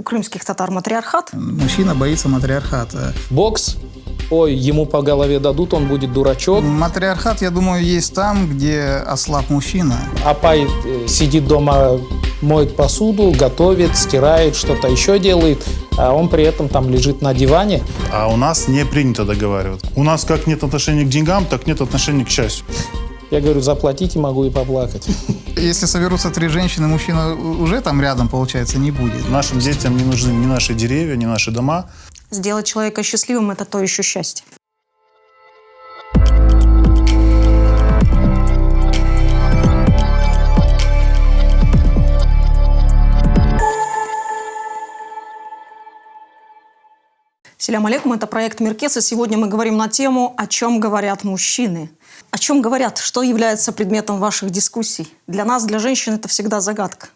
крымских татар матриархат? Мужчина боится матриархата. Бокс, ой, ему по голове дадут, он будет дурачок. Матриархат, я думаю, есть там, где ослаб мужчина. Апай сидит дома, моет посуду, готовит, стирает, что-то еще делает, а он при этом там лежит на диване. А у нас не принято договариваться. У нас как нет отношения к деньгам, так нет отношения к счастью. Я говорю, заплатите, могу и поплакать. Если соберутся 3 женщины, мужчина уже там рядом, получается, не будет. Нашим детям не нужны ни наши деревья, ни наши дома. Сделать человека счастливым – это то еще счастье. Селям алейкум, это проект Миркес, и сегодня мы говорим на тему «О чем говорят мужчины?». О чем говорят? Что является предметом ваших дискуссий? Для нас, для женщин, это всегда загадка.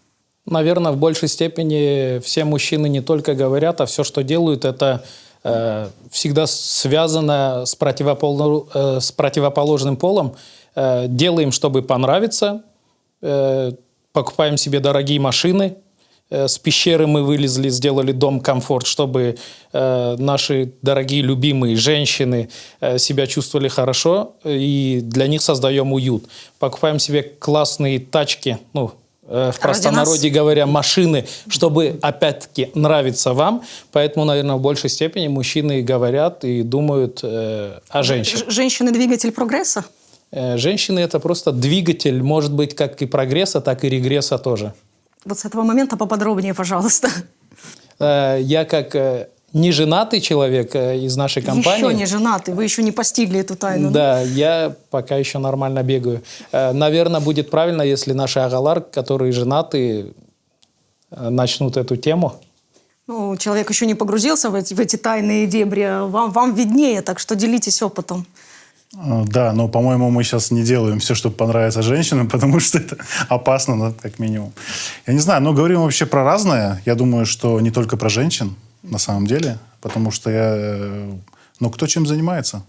Наверное, в большей степени все мужчины не только говорят, а все, что делают, это всегда связано с противоположным полом. Делаем, чтобы понравиться, покупаем себе дорогие машины. С пещеры мы вылезли, сделали дом комфорт, чтобы наши дорогие, любимые женщины себя чувствовали хорошо, и для них создаем уют. Покупаем себе классные тачки, в простонародье говоря, машины, чтобы опять-таки нравиться вам. Поэтому, наверное, в большей степени мужчины говорят и думают о женщинах. Женщины – двигатель прогресса? Женщины – это просто двигатель, может быть, как и прогресса, так и регресса тоже. Вот с этого момента поподробнее, пожалуйста. Я как неженатый человек из нашей компании... Еще не женатый, вы еще не постигли эту тайну. Да, я пока еще нормально бегаю. Наверное, будет правильно, если наши агалар, которые женаты, начнут эту тему. Человек еще не погрузился в эти тайные дебри. Вам виднее, так что делитесь опытом. Да, но, по-моему, мы сейчас не делаем все, чтобы понравиться женщинам, потому что это опасно, как минимум. Я не знаю, но говорим вообще про разное. Я думаю, что не только про женщин, на самом деле, потому что кто чем занимается?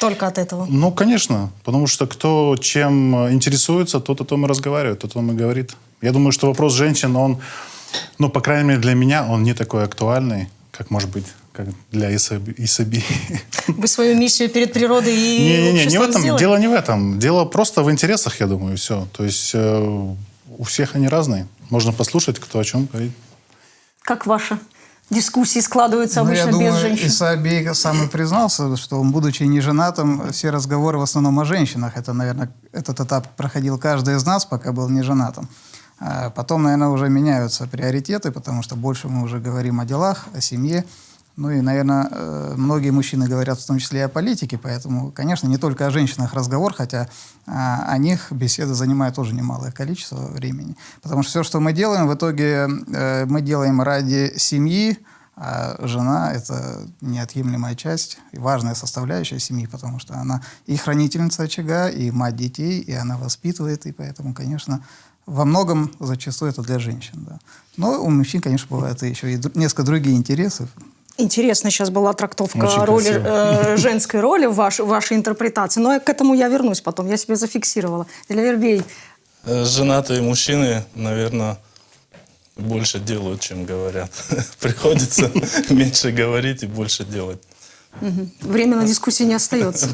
Только от этого? Конечно, потому что кто чем интересуется, тот о том и разговаривает, тот о том и говорит. Я думаю, что вопрос женщин, он, по крайней мере, для меня, он не такой актуальный, как, может быть, как для Исаби. Вы свою миссию перед природой и обществом сделали? Дело не в этом. Дело просто в интересах, я думаю, все. То есть у всех они разные. Можно послушать, кто о чем говорит. Как ваши дискуссии складываются обычно без женщин? Исаби сам и признался, что он, будучи неженатым, все разговоры в основном о женщинах. Это, наверное, этот этап проходил каждый из нас, пока был неженатым. А потом, наверное, уже меняются приоритеты, потому что больше мы уже говорим о делах, о семье. И, наверное, многие мужчины говорят в том числе и о политике, поэтому, конечно, не только о женщинах разговор, хотя о них беседа занимает тоже немалое количество времени. Потому что все, что мы делаем, в итоге мы делаем ради семьи, а жена – это неотъемлемая часть и важная составляющая семьи, потому что она и хранительница очага, и мать детей, и она воспитывает, и поэтому, конечно, во многом зачастую это для женщин. Да. Но у мужчин, конечно, бывают еще и несколько другие интересы. Интересно сейчас была трактовка женской роли в вашей интерпретации, но к этому я вернусь потом, я себе зафиксировала. Дилявербей. Женатые мужчины, наверное, больше делают, чем говорят. Приходится меньше говорить и больше делать. Время на дискуссии не остается.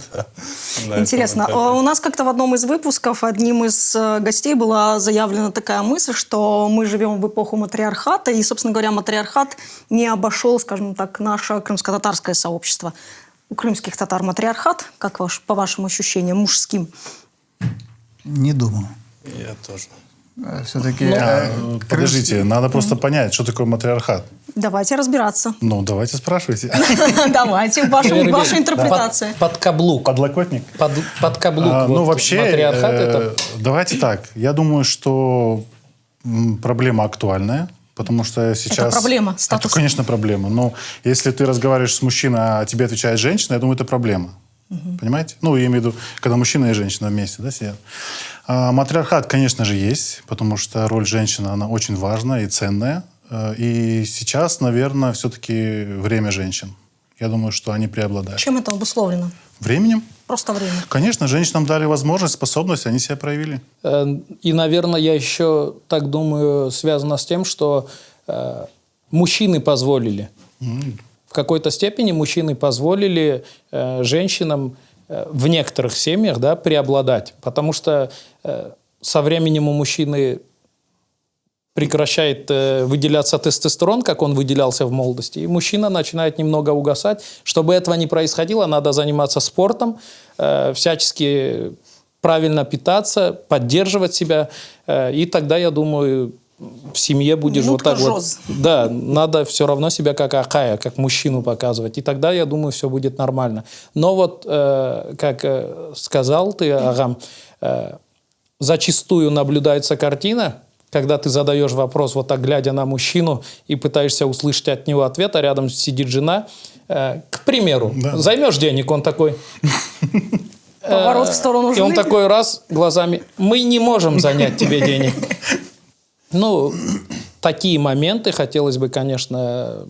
Интересно. У нас как-то в одном из выпусков одним из гостей была заявлена такая мысль, что мы живем в эпоху матриархата, и, собственно говоря, матриархат не обошел, скажем так, наше крымско-татарское сообщество. У крымских татар матриархат, как по вашим ощущениям, мужским? Не думаю. Я тоже. Все-таки... Подождите, надо просто понять, что такое матриархат. Давайте разбираться. Давайте спрашивайте. Давайте, ваша интерпретация. Под каблук. Подлокотник? Под каблук. Вообще, матриархат это... давайте так. Я думаю, что проблема актуальная, потому что сейчас... Это проблема, статус. Это, конечно, проблема. Но если ты разговариваешь с мужчиной, а тебе отвечает женщина, я думаю, это проблема. Понимаете? Я имею в виду, когда мужчина и женщина вместе, сидят. Матриархат, конечно же, есть, потому что роль женщины, она очень важная и ценная. И сейчас, наверное, все-таки время женщин. Я думаю, что они преобладают. Чем это обусловлено? Временем. Просто время. Конечно, женщинам дали возможность, способность, они себя проявили. И, наверное, я еще так думаю, связано с тем, что мужчины позволили. В какой-то степени мужчины позволили женщинам в некоторых семьях, да, преобладать. Потому что со временем у мужчины прекращает выделяться тестостерон, как он выделялся в молодости, и мужчина начинает немного угасать. Чтобы этого не происходило, надо заниматься спортом, всячески правильно питаться, поддерживать себя. И тогда, я думаю, в семье будешь вот так вот. Да, надо все равно себя как акая, как мужчину показывать. И тогда, я думаю, все будет нормально. Но вот, как сказал ты, Агам, зачастую наблюдается картина, когда ты задаешь вопрос, вот так глядя на мужчину, и пытаешься услышать от него ответ, а рядом сидит жена. К примеру, займешь денег, он такой... Поворот в сторону жены. И он такой раз глазами, мы не можем занять тебе денег. Ну, такие моменты хотелось бы, конечно,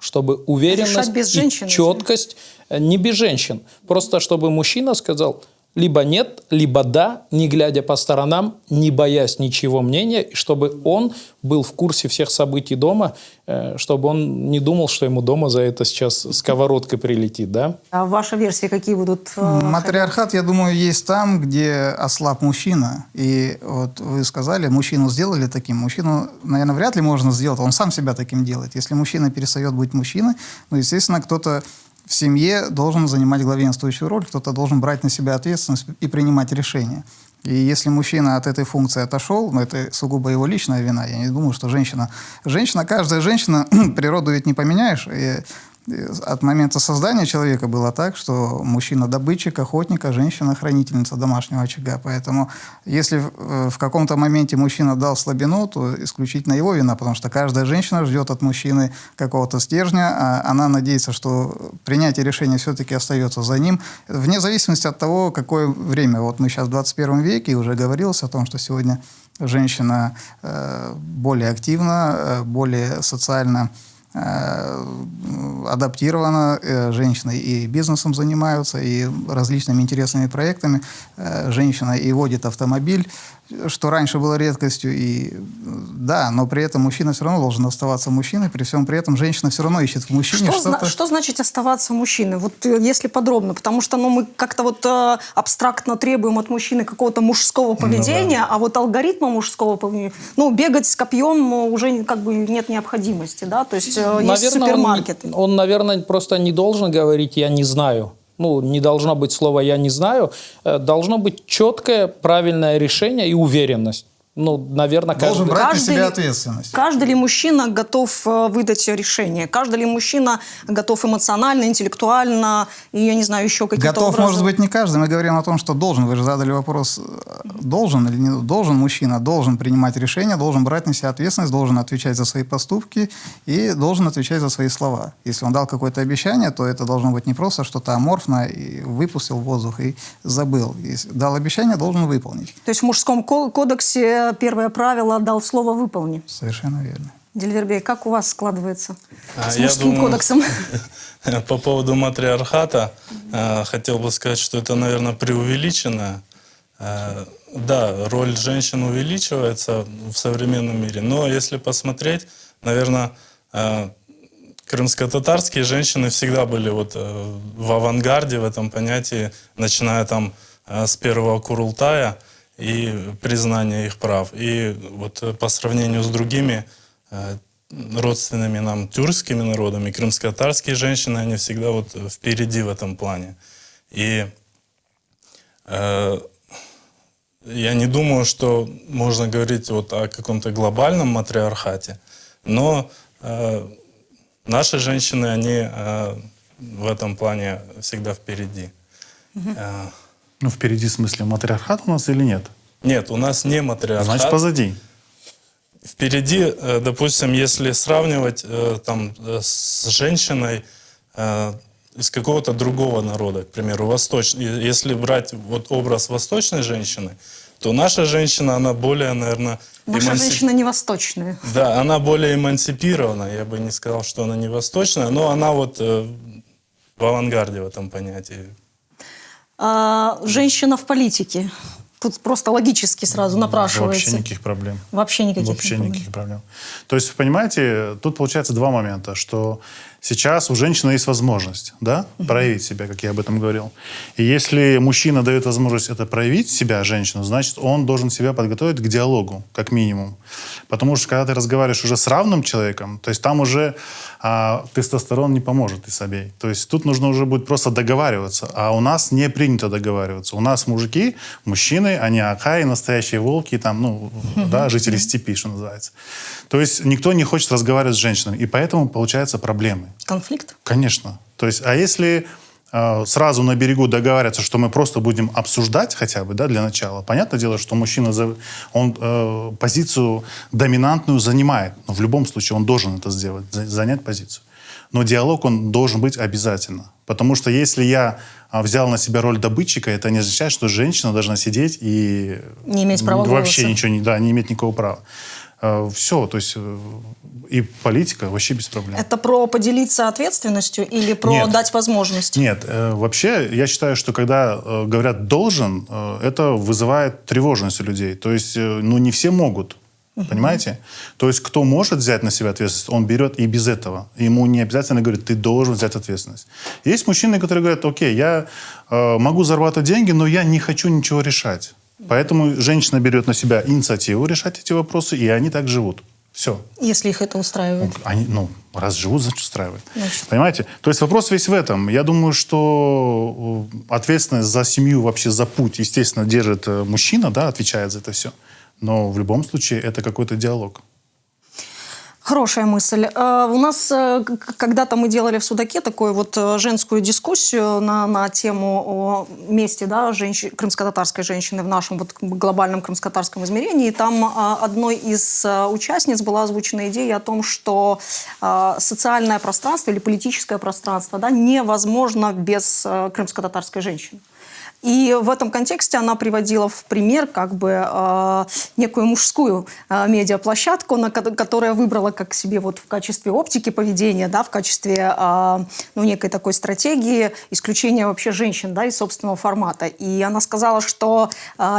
чтобы уверенность без и женщин, четкость, не без женщин, просто чтобы мужчина сказал либо нет, либо да, не глядя по сторонам, не боясь ничего мнения, и чтобы он был в курсе всех событий дома, чтобы он не думал, что ему дома за это сейчас сковородкой прилетит, да? А ваши версии какие будут? Матриархат, я думаю, есть там, где ослаб мужчина. И вот вы сказали, мужчину сделали таким. Мужчину, наверное, вряд ли можно сделать, он сам себя таким делает. Если мужчина перестает быть мужчиной, ну, естественно, кто-то в семье должен занимать главенствующую роль, кто-то должен брать на себя ответственность и принимать решения. И если мужчина от этой функции отошел, ну, это сугубо его личная вина. Я не думаю, что женщина... Каждая женщина, природу ведь не поменяешь. И от момента создания человека было так, что мужчина добытчик, охотник, а женщина хранительница домашнего очага. Поэтому если в каком-то моменте мужчина дал слабину, то исключительно его вина, потому что каждая женщина ждет от мужчины какого-то стержня, а она надеется, что принятие решения все-таки остается за ним, вне зависимости от того, какое время. Вот мы сейчас в 21 веке, и уже говорилось о том, что сегодня женщина более активна, более социально адаптирована, женщины и бизнесом занимаются, и различными интересными проектами. Женщина и водит автомобиль, что раньше было редкостью. И, да, но при этом мужчина все равно должен оставаться мужчиной, при всем при этом женщина все равно ищет в мужчине что-то... Что значит оставаться мужчиной? Вот если подробно, потому что мы как-то вот абстрактно требуем от мужчины какого-то мужского поведения, а вот алгоритма мужского поведения, бегать с копьем уже как бы нет необходимости, да? То есть есть супермаркеты. Он, наверное, просто не должен говорить «я не знаю». Не должно быть слова «я не знаю». Должно быть четкое, правильное решение и уверенность. Наверное, должен брать на себя ответственность. Каждый ли мужчина готов выдать решение? Каждый ли мужчина готов эмоционально, интеллектуально и, я не знаю, еще какие-то готов, образы? Может быть, не каждый. Мы говорим о том, что должен. Вы же задали вопрос, должен или не должен мужчина, должен принимать решения, должен брать на себя ответственность, должен отвечать за свои поступки и должен отвечать за свои слова. Если он дал какое-то обещание, то это должно быть не просто что-то аморфное, и выпустил в воздух и забыл. Если дал обещание, должен выполнить. То есть в мужском кодексе первое правило «дал слово, выполни». Совершенно верно. Дильвербей, как у вас складывается с мужским кодексом? По поводу матриархата хотел бы сказать, что это, наверное, преувеличено. Да, роль женщин увеличивается в современном мире, но если посмотреть, наверное, крымско-татарские женщины всегда были в авангарде в этом понятии, начиная там с первого Курултая и признания их прав. И по сравнению с другими родственными нам тюркскими народами, крымско-татарские женщины, они всегда впереди в этом плане. И я не думаю, что можно говорить о каком-то глобальном матриархате, но наши женщины, они в этом плане всегда впереди. Впереди в смысле матриархат у нас или нет? Нет, у нас не матриархат. Значит, позади. Впереди, допустим, если сравнивать с женщиной из какого-то другого народа, к примеру, если брать образ восточной женщины, то наша женщина, она более, наверное... Наша женщина не восточная. Да, она более эмансипирована. Я бы не сказал, что она не восточная, но она в авангарде в этом понятии. Женщина в политике. Тут просто логически сразу напрашивается. Вообще никаких проблем. Вообще никаких Вообще проблем. никаких проблем. То есть, понимаете, тут получается два момента, что сейчас у женщины есть возможность, да, проявить себя, как я об этом говорил. И если мужчина дает возможность это проявить себя, женщину, значит, он должен себя подготовить к диалогу, как минимум. Потому что, когда ты разговариваешь уже с равным человеком, то есть там уже тестостерон не поможет и собей. То есть тут нужно уже будет просто договариваться. А у нас не принято договариваться. У нас мужчины, они акаи, настоящие волки, там, ну, да, жители степи, что называется. То есть никто не хочет разговаривать с женщинами. И поэтому получаются проблемы. Конфликт? Конечно. То есть, а если сразу на берегу договариваться, что мы просто будем обсуждать хотя бы, да, для начала. Понятное дело, что мужчина, он позицию доминантную занимает. Но в любом случае он должен это сделать, занять позицию. Но диалог, он должен быть обязательно. Потому что если я взял на себя роль добытчика, это не означает, что женщина должна сидеть и Не иметь права вообще голоса. ничего не иметь никакого права. Все, то есть и политика вообще без проблем. Это про поделиться ответственностью или про Нет. дать возможность? Нет, вообще я считаю, что когда говорят «должен», это вызывает тревожность у людей. То есть, ну, не все могут, понимаете? То есть, кто может взять на себя ответственность, он берет и без этого. Ему не обязательно говорят «ты должен взять ответственность». Есть мужчины, которые говорят «окей, я могу зарабатывать деньги, но я не хочу ничего решать». Поэтому женщина берет на себя инициативу решать эти вопросы, и они так живут. Все. Если их это устраивает. Они, ну, раз живут, значит, устраивает. Значит. Понимаете? То есть вопрос весь в этом. Я думаю, что ответственность за семью, вообще за путь, естественно, держит мужчина, да, отвечает за это все. Но в любом случае это какой-то диалог. Хорошая мысль. У нас когда-то мы делали в Судаке такую вот женскую дискуссию на тему о месте, да, крымско-татарской женщины в нашем вот глобальном крымско-татарском измерении. И там одной из участниц была озвучена идея о том, что социальное пространство или политическое пространство, да, невозможно без крымско-татарской женщины. И в этом контексте она приводила в пример как бы некую мужскую медиаплощадку, которая выбрала как себе вот в качестве оптики поведения, да, в качестве ну, некой такой стратегии исключения вообще женщин, да, из собственного формата. И она сказала, что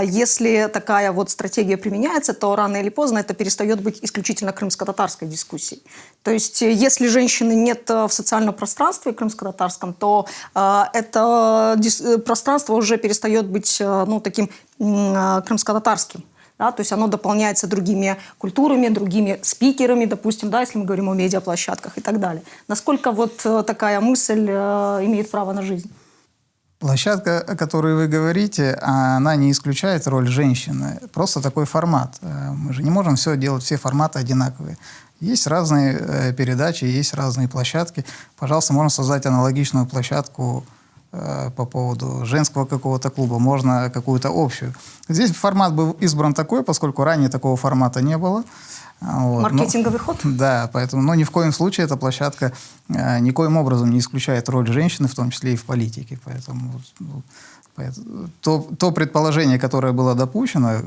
если такая вот стратегия применяется, то рано или поздно это перестает быть исключительно крымско-татарской дискуссией. То есть если женщины нет в социальном пространстве крымско-татарском, то это пространство уже перестает быть, ну, таким крымско-татарским. Да? То есть оно дополняется другими культурами, другими спикерами, допустим, да, если мы говорим о медиаплощадках и так далее. Насколько вот такая мысль имеет право на жизнь? Площадка, о которой вы говорите, она не исключает роль женщины. Просто такой формат. Мы же не можем делать все форматы одинаковые. Есть разные передачи, есть разные площадки. Пожалуйста, можно создать аналогичную площадку по поводу женского какого-то клуба, можно какую-то общую. Здесь формат был избран такой, поскольку ранее такого формата не было. Вот. Маркетинговый ход? Да, поэтому, но ни в коем случае эта площадка никоим образом не исключает роль женщины, в том числе и в политике. Поэтому то предположение, которое было допущено,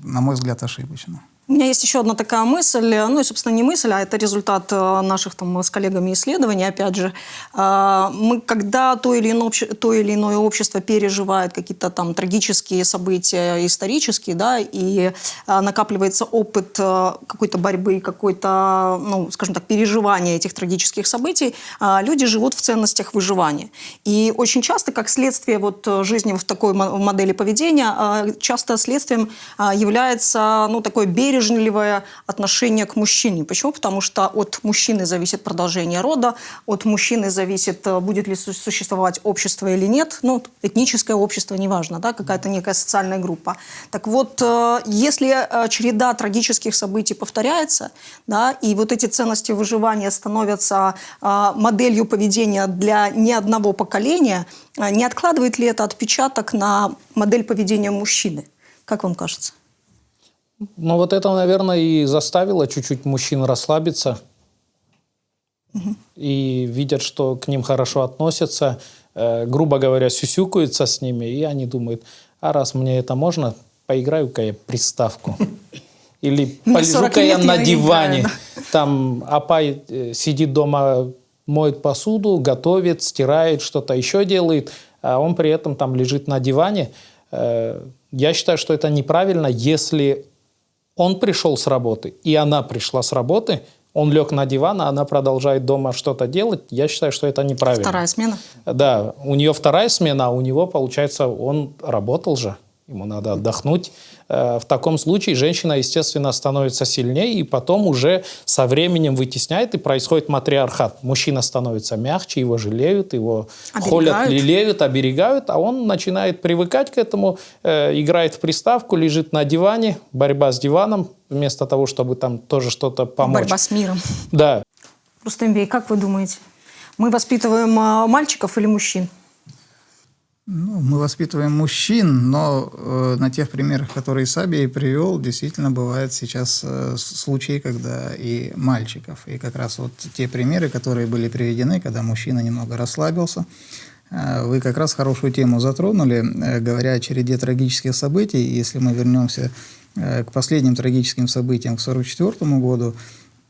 на мой взгляд, ошибочно. У меня есть еще одна такая мысль, ну и, собственно, не мысль, а это результат наших там с коллегами исследований, опять же. Мы, когда то или иное общество переживает какие-то там трагические события исторические, да, и накапливается опыт какой-то борьбы, какой-то, ну, скажем так, переживания этих трагических событий, люди живут в ценностях выживания. И очень часто, как следствие вот жизни в такой модели поведения, часто следствием является, ну, такое бережливое отношение к мужчине. Почему? Потому что от мужчины зависит продолжение рода, от мужчины зависит, будет ли существовать общество или нет. Ну, этническое общество, неважно, да, какая-то некая социальная группа. Так вот, если череда трагических событий повторяется, да, и вот эти ценности выживания становятся моделью поведения для ни одного поколения, не откладывает ли это отпечаток на модель поведения мужчины? Как вам кажется? Ну, вот это, наверное, и заставило чуть-чуть мужчин расслабиться. И видят, что к ним хорошо относятся, грубо говоря, сюсюкаются с ними, и они думают, а раз мне это можно, поиграю-ка я приставку. Или полежу-ка я на диване. Там апай сидит дома, моет посуду, готовит, стирает, что-то еще делает, а он при этом там лежит на диване. Я считаю, что это неправильно, если он пришел с работы, и она пришла с работы, он лег на диван, а она продолжает дома что-то делать. Я считаю, что это неправильно. Вторая смена? Да, у нее вторая смена, а у него, получается, он работал же. Ему надо отдохнуть. В таком случае женщина, естественно, становится сильнее, и потом уже со временем вытесняет, и происходит матриархат. Мужчина становится мягче, его жалеют, его холят, лелеют, оберегают, а он начинает привыкать к этому, играет в приставку, лежит на диване, борьба с диваном, вместо того, чтобы там тоже что-то помочь. Борьба с миром. Да. Рустембей, как вы думаете, мы воспитываем мальчиков или мужчин? Ну, мы воспитываем мужчин, но на тех примерах, которые Сабий привел, действительно бывают сейчас случаи, когда и мальчиков. И как раз вот те примеры, которые были приведены, когда мужчина немного расслабился, вы как раз хорошую тему затронули, говоря о череде трагических событий. Если мы вернемся к последним трагическим событиям, к 1944 году,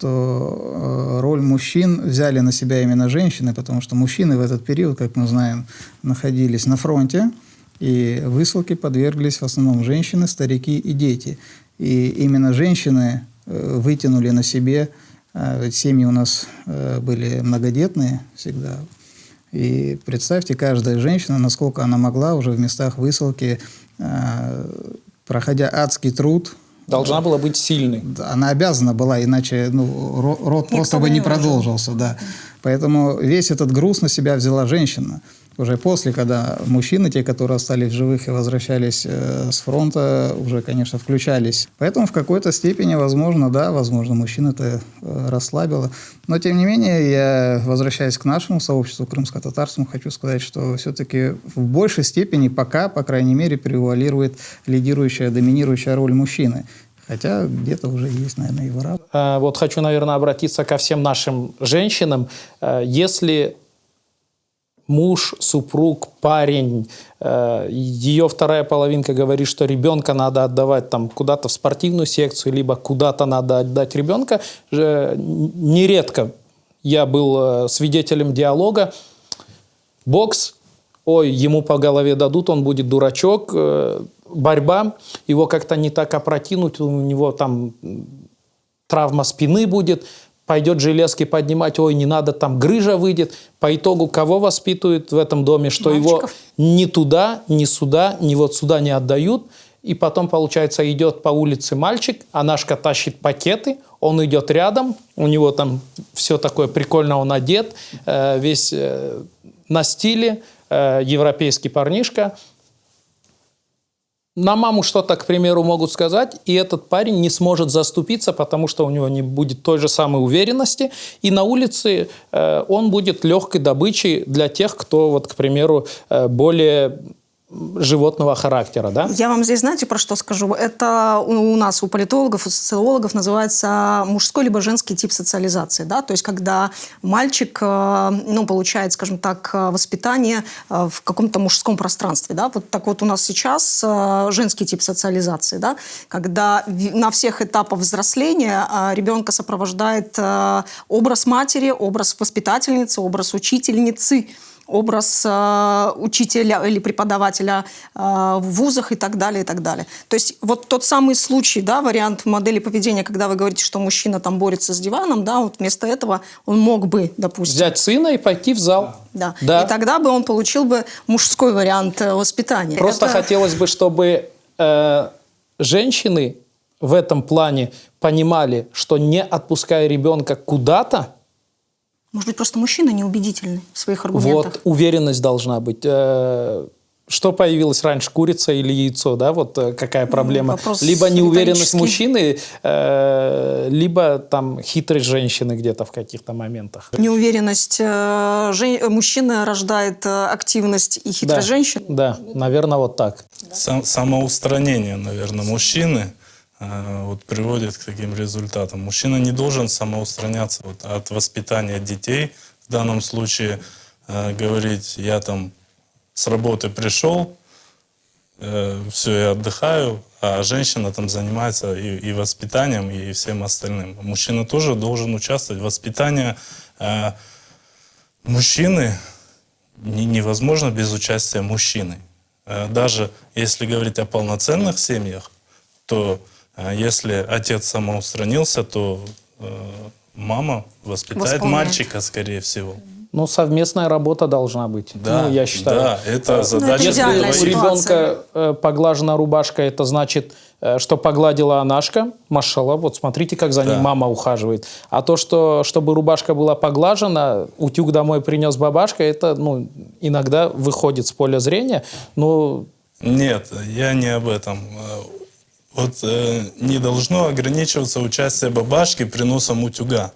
то роль мужчин взяли на себя именно женщины, потому что мужчины в этот период, как мы знаем, находились на фронте, и высылке подверглись в основном женщины, старики и дети. И именно женщины вытянули на себе, ведь семьи у нас были многодетные всегда, и представьте, каждая женщина, насколько она могла уже в местах высылки, проходя адский труд, Должна была быть сильной. она обязана была, иначе род просто бы не продолжился. Да. Поэтому весь этот груз на себя взяла женщина. Уже после, когда мужчины, те, которые остались в живых и возвращались с фронта, уже, конечно, включались. Поэтому в какой-то степени, возможно, да, возможно, мужчин это расслабило. Но, тем не менее, я, возвращаясь к нашему сообществу крымско-татарскому, хочу сказать, что все-таки в большей степени пока, по крайней мере, превалирует лидирующая, доминирующая роль мужчины. Хотя где-то уже есть, наверное, и вора. Вот хочу, наверное, обратиться ко всем нашим женщинам. Если муж, супруг, парень, ее вторая половинка говорит, что ребенка надо отдавать там куда-то в спортивную секцию, либо куда-то надо отдать ребенка, нередко я был свидетелем диалога. Бокс, ой, ему по голове дадут, он будет дурачок, борьба, его как-то не так опрокинуть, у него там травма спины будет, пойдет железки поднимать, ой, не надо, там грыжа выйдет. По итогу кого воспитывают в этом доме? Что мальчиков. Его ни туда, ни сюда, ни вот сюда не отдают. И потом, получается, идет по улице мальчик, Анашка тащит пакеты, он идет рядом, у него там все такое прикольно, он одет, весь на стиле, европейский парнишка. На маму что-то, к примеру, могут сказать, и этот парень не сможет заступиться, потому что у него не будет той же самой уверенности. И на улице он будет легкой добычей для тех, кто, вот, к примеру, более животного характера, да? Я вам здесь, знаете, про что скажу? Это у нас, у политологов, у социологов называется мужской либо женский тип социализации, да? То есть, когда мальчик, получает, скажем так, воспитание в каком-то мужском пространстве, да? Вот так вот у нас сейчас женский тип социализации, да? Когда на всех этапах взросления ребенка сопровождает образ матери, образ воспитательницы, образ учительницы, образ учителя или преподавателя в вузах и так далее, и так далее. То есть вот тот самый случай, да, вариант модели поведения, когда вы говорите, что мужчина там борется с диваном, да, вот вместо этого он мог бы, допустим... Взять сына и пойти в зал. Да. Да. И тогда бы он получил бы мужской вариант воспитания. Просто хотелось бы, чтобы женщины в этом плане понимали, что не отпуская ребенка куда-то, может быть, просто мужчина неубедительный в своих аргументах. вот уверенность должна быть. Что появилось раньше, курица или яйцо, да? Вот какая проблема. Вопрос либо неуверенность риторический. мужчины, либо там хитрость женщины где-то в каких-то моментах. Неуверенность мужчины рождает активность и хитрость женщины. Да, наверное, вот так. Самоустранение, наверное, мужчины вот приводит к таким результатам. Мужчина не должен самоустраняться вот от воспитания детей. В данном случае говорить, я там с работы пришел, все, я отдыхаю, а женщина там занимается и воспитанием, и всем остальным. Мужчина тоже должен участвовать. Воспитание мужчины невозможно без участия мужчины. Даже если говорить о полноценных семьях, то если отец самоустранился, то мама воспитает Восполняет. мальчика, скорее всего. Ну, совместная работа должна быть. Да, Ну, я считаю. да, это задача это Если идеальная у двоих. ситуация. ребенка поглажена рубашка, это значит, что погладила Анашка, машалла, вот смотрите, как за ней Да. мама ухаживает. А то, что чтобы рубашка была поглажена, утюг домой принес бабашка, это ну, иногда выходит с поля зрения. Но Нет, я не об этом. Вот не должно ограничиваться участие бабашки приносом утюга.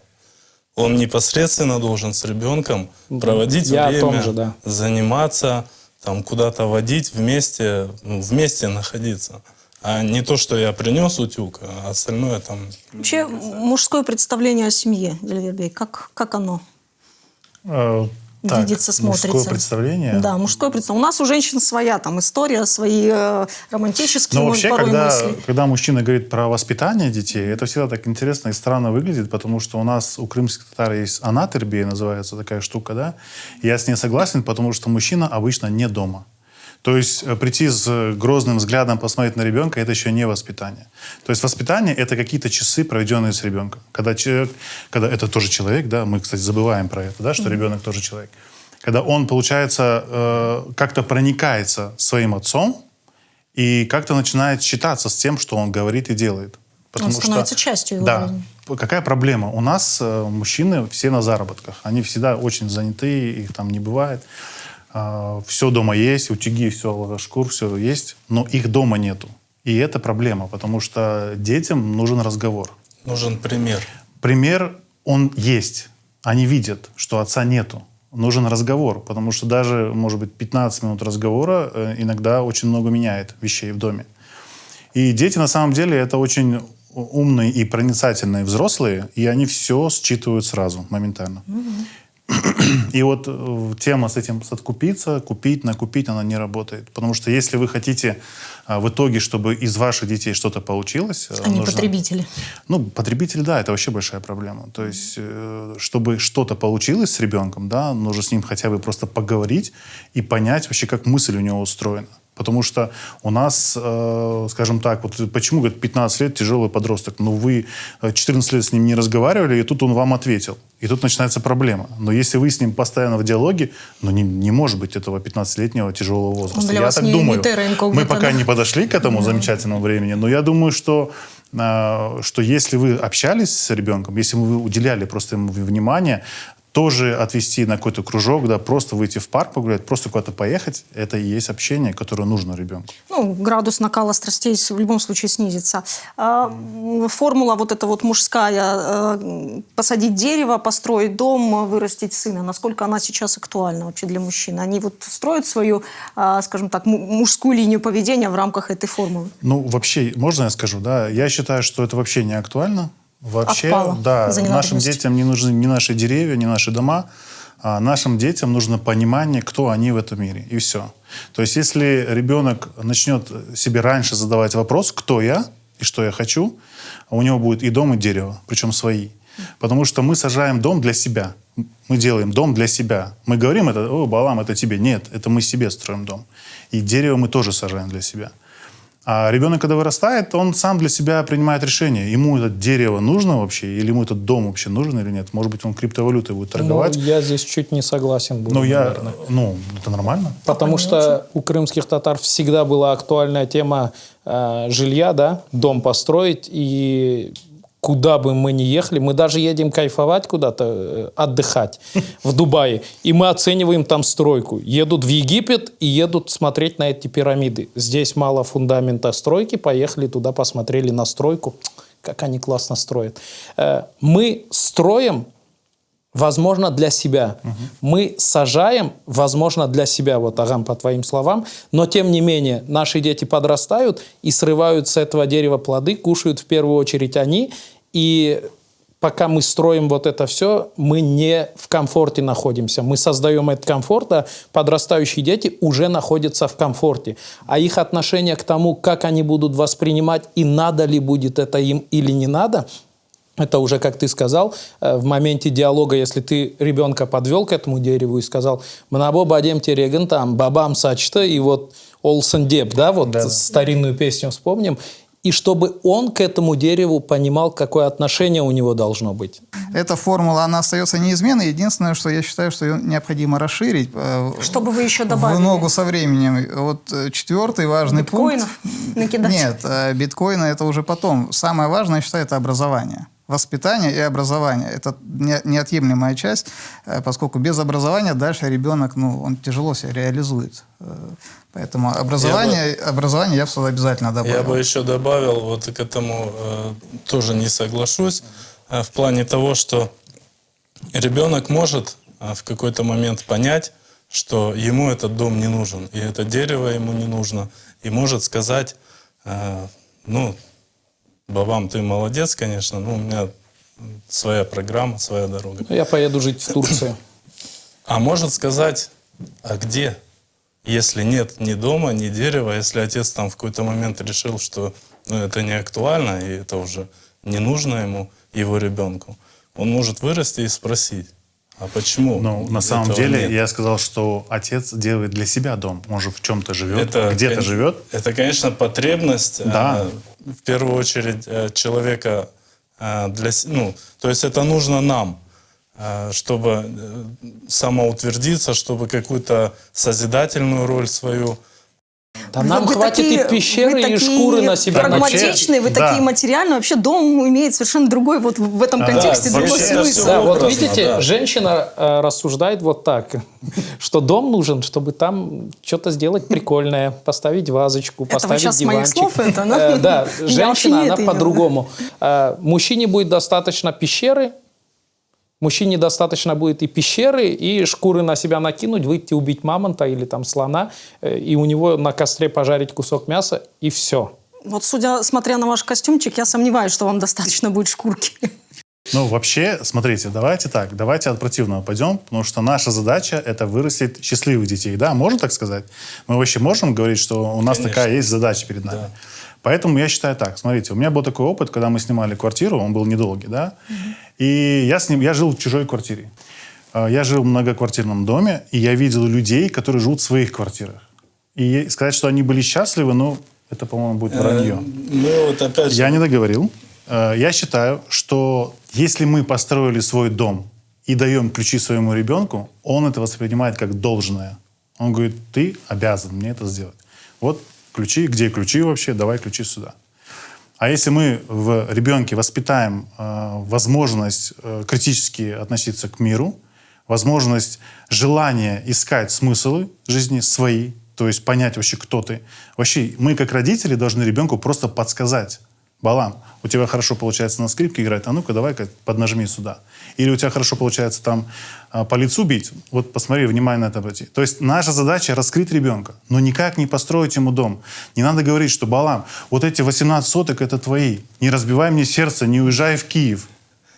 Он непосредственно должен с ребенком проводить Я о время, том же, да. заниматься, там куда-то водить вместе, ну, вместе находиться. А не то, что я принес утюг, а остальное там... Вообще, мужское представление о семье, Дильвербей, как оно видится, смотрится? Мужское представление? Да, мужское представление. У нас у женщин своя там история, свои романтические, Но может, вообще, порой мысли. когда мужчина говорит про воспитание детей, это всегда так интересно и странно выглядит, потому что у нас, у крымских татар есть анатербия, называется такая штука, да? Я с ней согласен, потому что мужчина обычно не дома. То есть прийти с грозным взглядом, посмотреть на ребенка, это еще не воспитание. То есть воспитание – это какие-то часы, проведенные с ребенком. Когда это тоже человек, да, мы, кстати, забываем про это, да, что ребенок тоже человек. Когда он, получается, как-то проникается своим отцом и как-то начинает считаться с тем, что он говорит и делает. Он становится частью его Да. жизни. Какая проблема? У нас мужчины все на заработках. Они всегда очень заняты, их там не бывает. Все дома есть, утюги, все, шкур, все есть, но их дома нету. И это проблема, потому что детям нужен разговор. Нужен пример. Пример, он есть. Они видят, что отца нету. Нужен разговор, потому что даже, может быть, 15 минут разговора иногда очень много меняет вещей в доме. И дети, на самом деле, это очень умные и проницательные взрослые, и они все считывают сразу, моментально. И вот тема с этим откупиться, купить, накупить, она не работает. Потому что если вы хотите в итоге, чтобы из ваших детей что-то получилось... Они потребители. Ну, потребители, да, это вообще большая проблема. То есть, чтобы что-то получилось с ребенком, да, нужно с ним хотя бы просто поговорить и понять вообще, как мысль у него устроена. Потому что у нас, скажем так, вот почему, говорит, 15 лет тяжелый подросток? Ну, вы 14 лет с ним не разговаривали, и тут он вам ответил. И тут начинается проблема. Но если вы с ним постоянно в диалоге, ну, не может быть этого 15-летнего тяжелого возраста. Он для Я вас так не думаю. терра инкогнита, Мы пока да? не подошли к этому замечательному времени, но я думаю, что если вы общались с ребенком, если вы уделяли просто ему внимание, тоже отвести на какой-то кружок, да, просто выйти в парк погулять, просто куда-то поехать, это и есть общение, которое нужно ребенку. Ну, градус накала страстей в любом случае снизится. Формула вот эта вот мужская, посадить дерево, построить дом, вырастить сына, насколько она сейчас актуальна вообще для мужчин? Они вот строят свою, скажем так, мужскую линию поведения в рамках этой формулы? Ну, вообще, можно я скажу, да, я считаю, что это вообще не актуально. Вообще, Отпало да, за нашим ненадобностью. детям не нужны ни наши деревья, ни наши дома. А нашим детям нужно понимание, кто они в этом мире. И все. То есть, если ребенок начнет себе раньше задавать вопрос, кто я и что я хочу, у него будет и дом, и дерево, причем свои. Потому что мы сажаем дом для себя. Мы делаем дом для себя. Мы говорим это, о, Балам, это тебе. Нет, это мы себе строим дом. И дерево мы тоже сажаем для себя. А ребенок, когда вырастает, он сам для себя принимает решение. Ему это дерево нужно вообще, или ему этот дом вообще нужен или нет. Может быть, он криптовалютой будет торговать. я здесь чуть не согласен буду, наверное. Это нормально. Потому что у крымских татар всегда была актуальная тема жилья, да, дом построить, и куда бы мы ни ехали, мы даже едем кайфовать куда-то, отдыхать в Дубае, и мы оцениваем там стройку. Едут в Египет и едут смотреть на эти пирамиды. Здесь мало фундамента стройки, поехали туда, посмотрели на стройку, как они классно строят. Мы строим, возможно, для себя. Мы сажаем, возможно, для себя, вот, Агам, по твоим словам, но, тем не менее, наши дети подрастают и срывают с этого дерева плоды, кушают в первую очередь они, и пока мы строим вот это все, мы не в комфорте находимся. Мы создаем этот комфорт, а подрастающие дети уже находятся в комфорте. А их отношение к тому, как они будут воспринимать и надо ли будет это им или не надо, Это уже, как ты сказал, в моменте диалога, если ты ребенка подвел к этому дереву и сказал «Мнабо бадем тереген там, бабам сачта», и вот «Олсен деп», да, вот старинную песню вспомним, и чтобы он к этому дереву понимал, какое отношение у него должно быть. Эта формула, она остается неизменной. Единственное, что я считаю, что ее необходимо расширить. Чтобы вы еще добавили. В ногу со временем. Вот четвертый важный Биткоинов пункт. накидать. Нет, биткоины это уже потом. Самое важное, я считаю, это образование. Воспитание и образование – это неотъемлемая часть, поскольку без образования дальше ребенок, он тяжело себя реализует. Поэтому образование я бы сюда обязательно добавил. Я бы еще добавил, вот к этому тоже не соглашусь, в плане того, что ребенок может в какой-то момент понять, что ему этот дом не нужен, и это дерево ему не нужно, и может сказать, бабам, ты молодец, конечно, но у меня своя программа, своя дорога. Я поеду жить в Турцию. А может сказать, а где? Если нет ни дома, ни дерева, если отец там в какой-то момент решил, что это не актуально, и это уже не нужно ему, его ребенку, он может вырасти и спросить, а почему? Ну, на самом этого деле, нет? я сказал, что отец делает для себя дом. Он же в чем-то живет, Это, где-то живет. Это, конечно, потребность, Да. в первую очередь, человека то есть это нужно нам, чтобы самоутвердиться, чтобы какую-то созидательную роль свою. Да нам Вы хватит такие- и пещеры, вы и такие шкуры на себя начать. прагматичные, вы Да. такие материальные. Вообще дом имеет совершенно другой, вот в этом контексте, да, другой вообще это смысл. всё Да, вот образно, видите, да. женщина рассуждает вот так, что дом нужен, чтобы там что-то сделать прикольное, поставить вазочку, вы поставить сейчас с моих диванчик. слов это, да? Да, Я вообще не женщина, она это имела. по-другому. Мужчине будет достаточно пещеры, мужчине достаточно будет и пещеры, и шкуры на себя накинуть, выйти убить мамонта или там слона, и у него на костре пожарить кусок мяса, и все. Вот смотря на ваш костюмчик, я сомневаюсь, что вам достаточно будет шкурки. Ну, вообще, смотрите, давайте от противного пойдем, потому что наша задача – это вырастить счастливых детей. Да, можно так сказать? Мы вообще можем говорить, что у нас Конечно. такая есть задача перед нами? Да. Поэтому я считаю так. Смотрите, у меня был такой опыт, когда мы снимали квартиру, он был недолгий, да? И я жил в чужой квартире. Я жил в многоквартирном доме, и я видел людей, которые живут в своих квартирах. И сказать, что они были счастливы, это, по-моему, будет вранье. Мы вот опять же... Я не договорил. Я считаю, что если мы построили свой дом и даем ключи своему ребенку, он это воспринимает как должное. Он говорит, ты обязан мне это сделать. Вот ключи, где ключи вообще, давай ключи сюда. А если мы в ребенке воспитаем возможность критически относиться к миру, возможность, желание искать смыслы жизни свои, то есть понять вообще, кто ты. Вообще, мы как родители должны ребенку просто подсказать. Балам, у тебя хорошо получается на скрипке играть, а ну-ка давай-ка поднажми сюда. Или у тебя хорошо получается там по лицу бить, вот посмотри, внимание на это обрати. То есть наша задача раскрыть ребенка, но никак не построить ему дом. Не надо говорить, что Балам, вот эти 18 соток это твои, не разбивай мне сердце, не уезжай в Киев.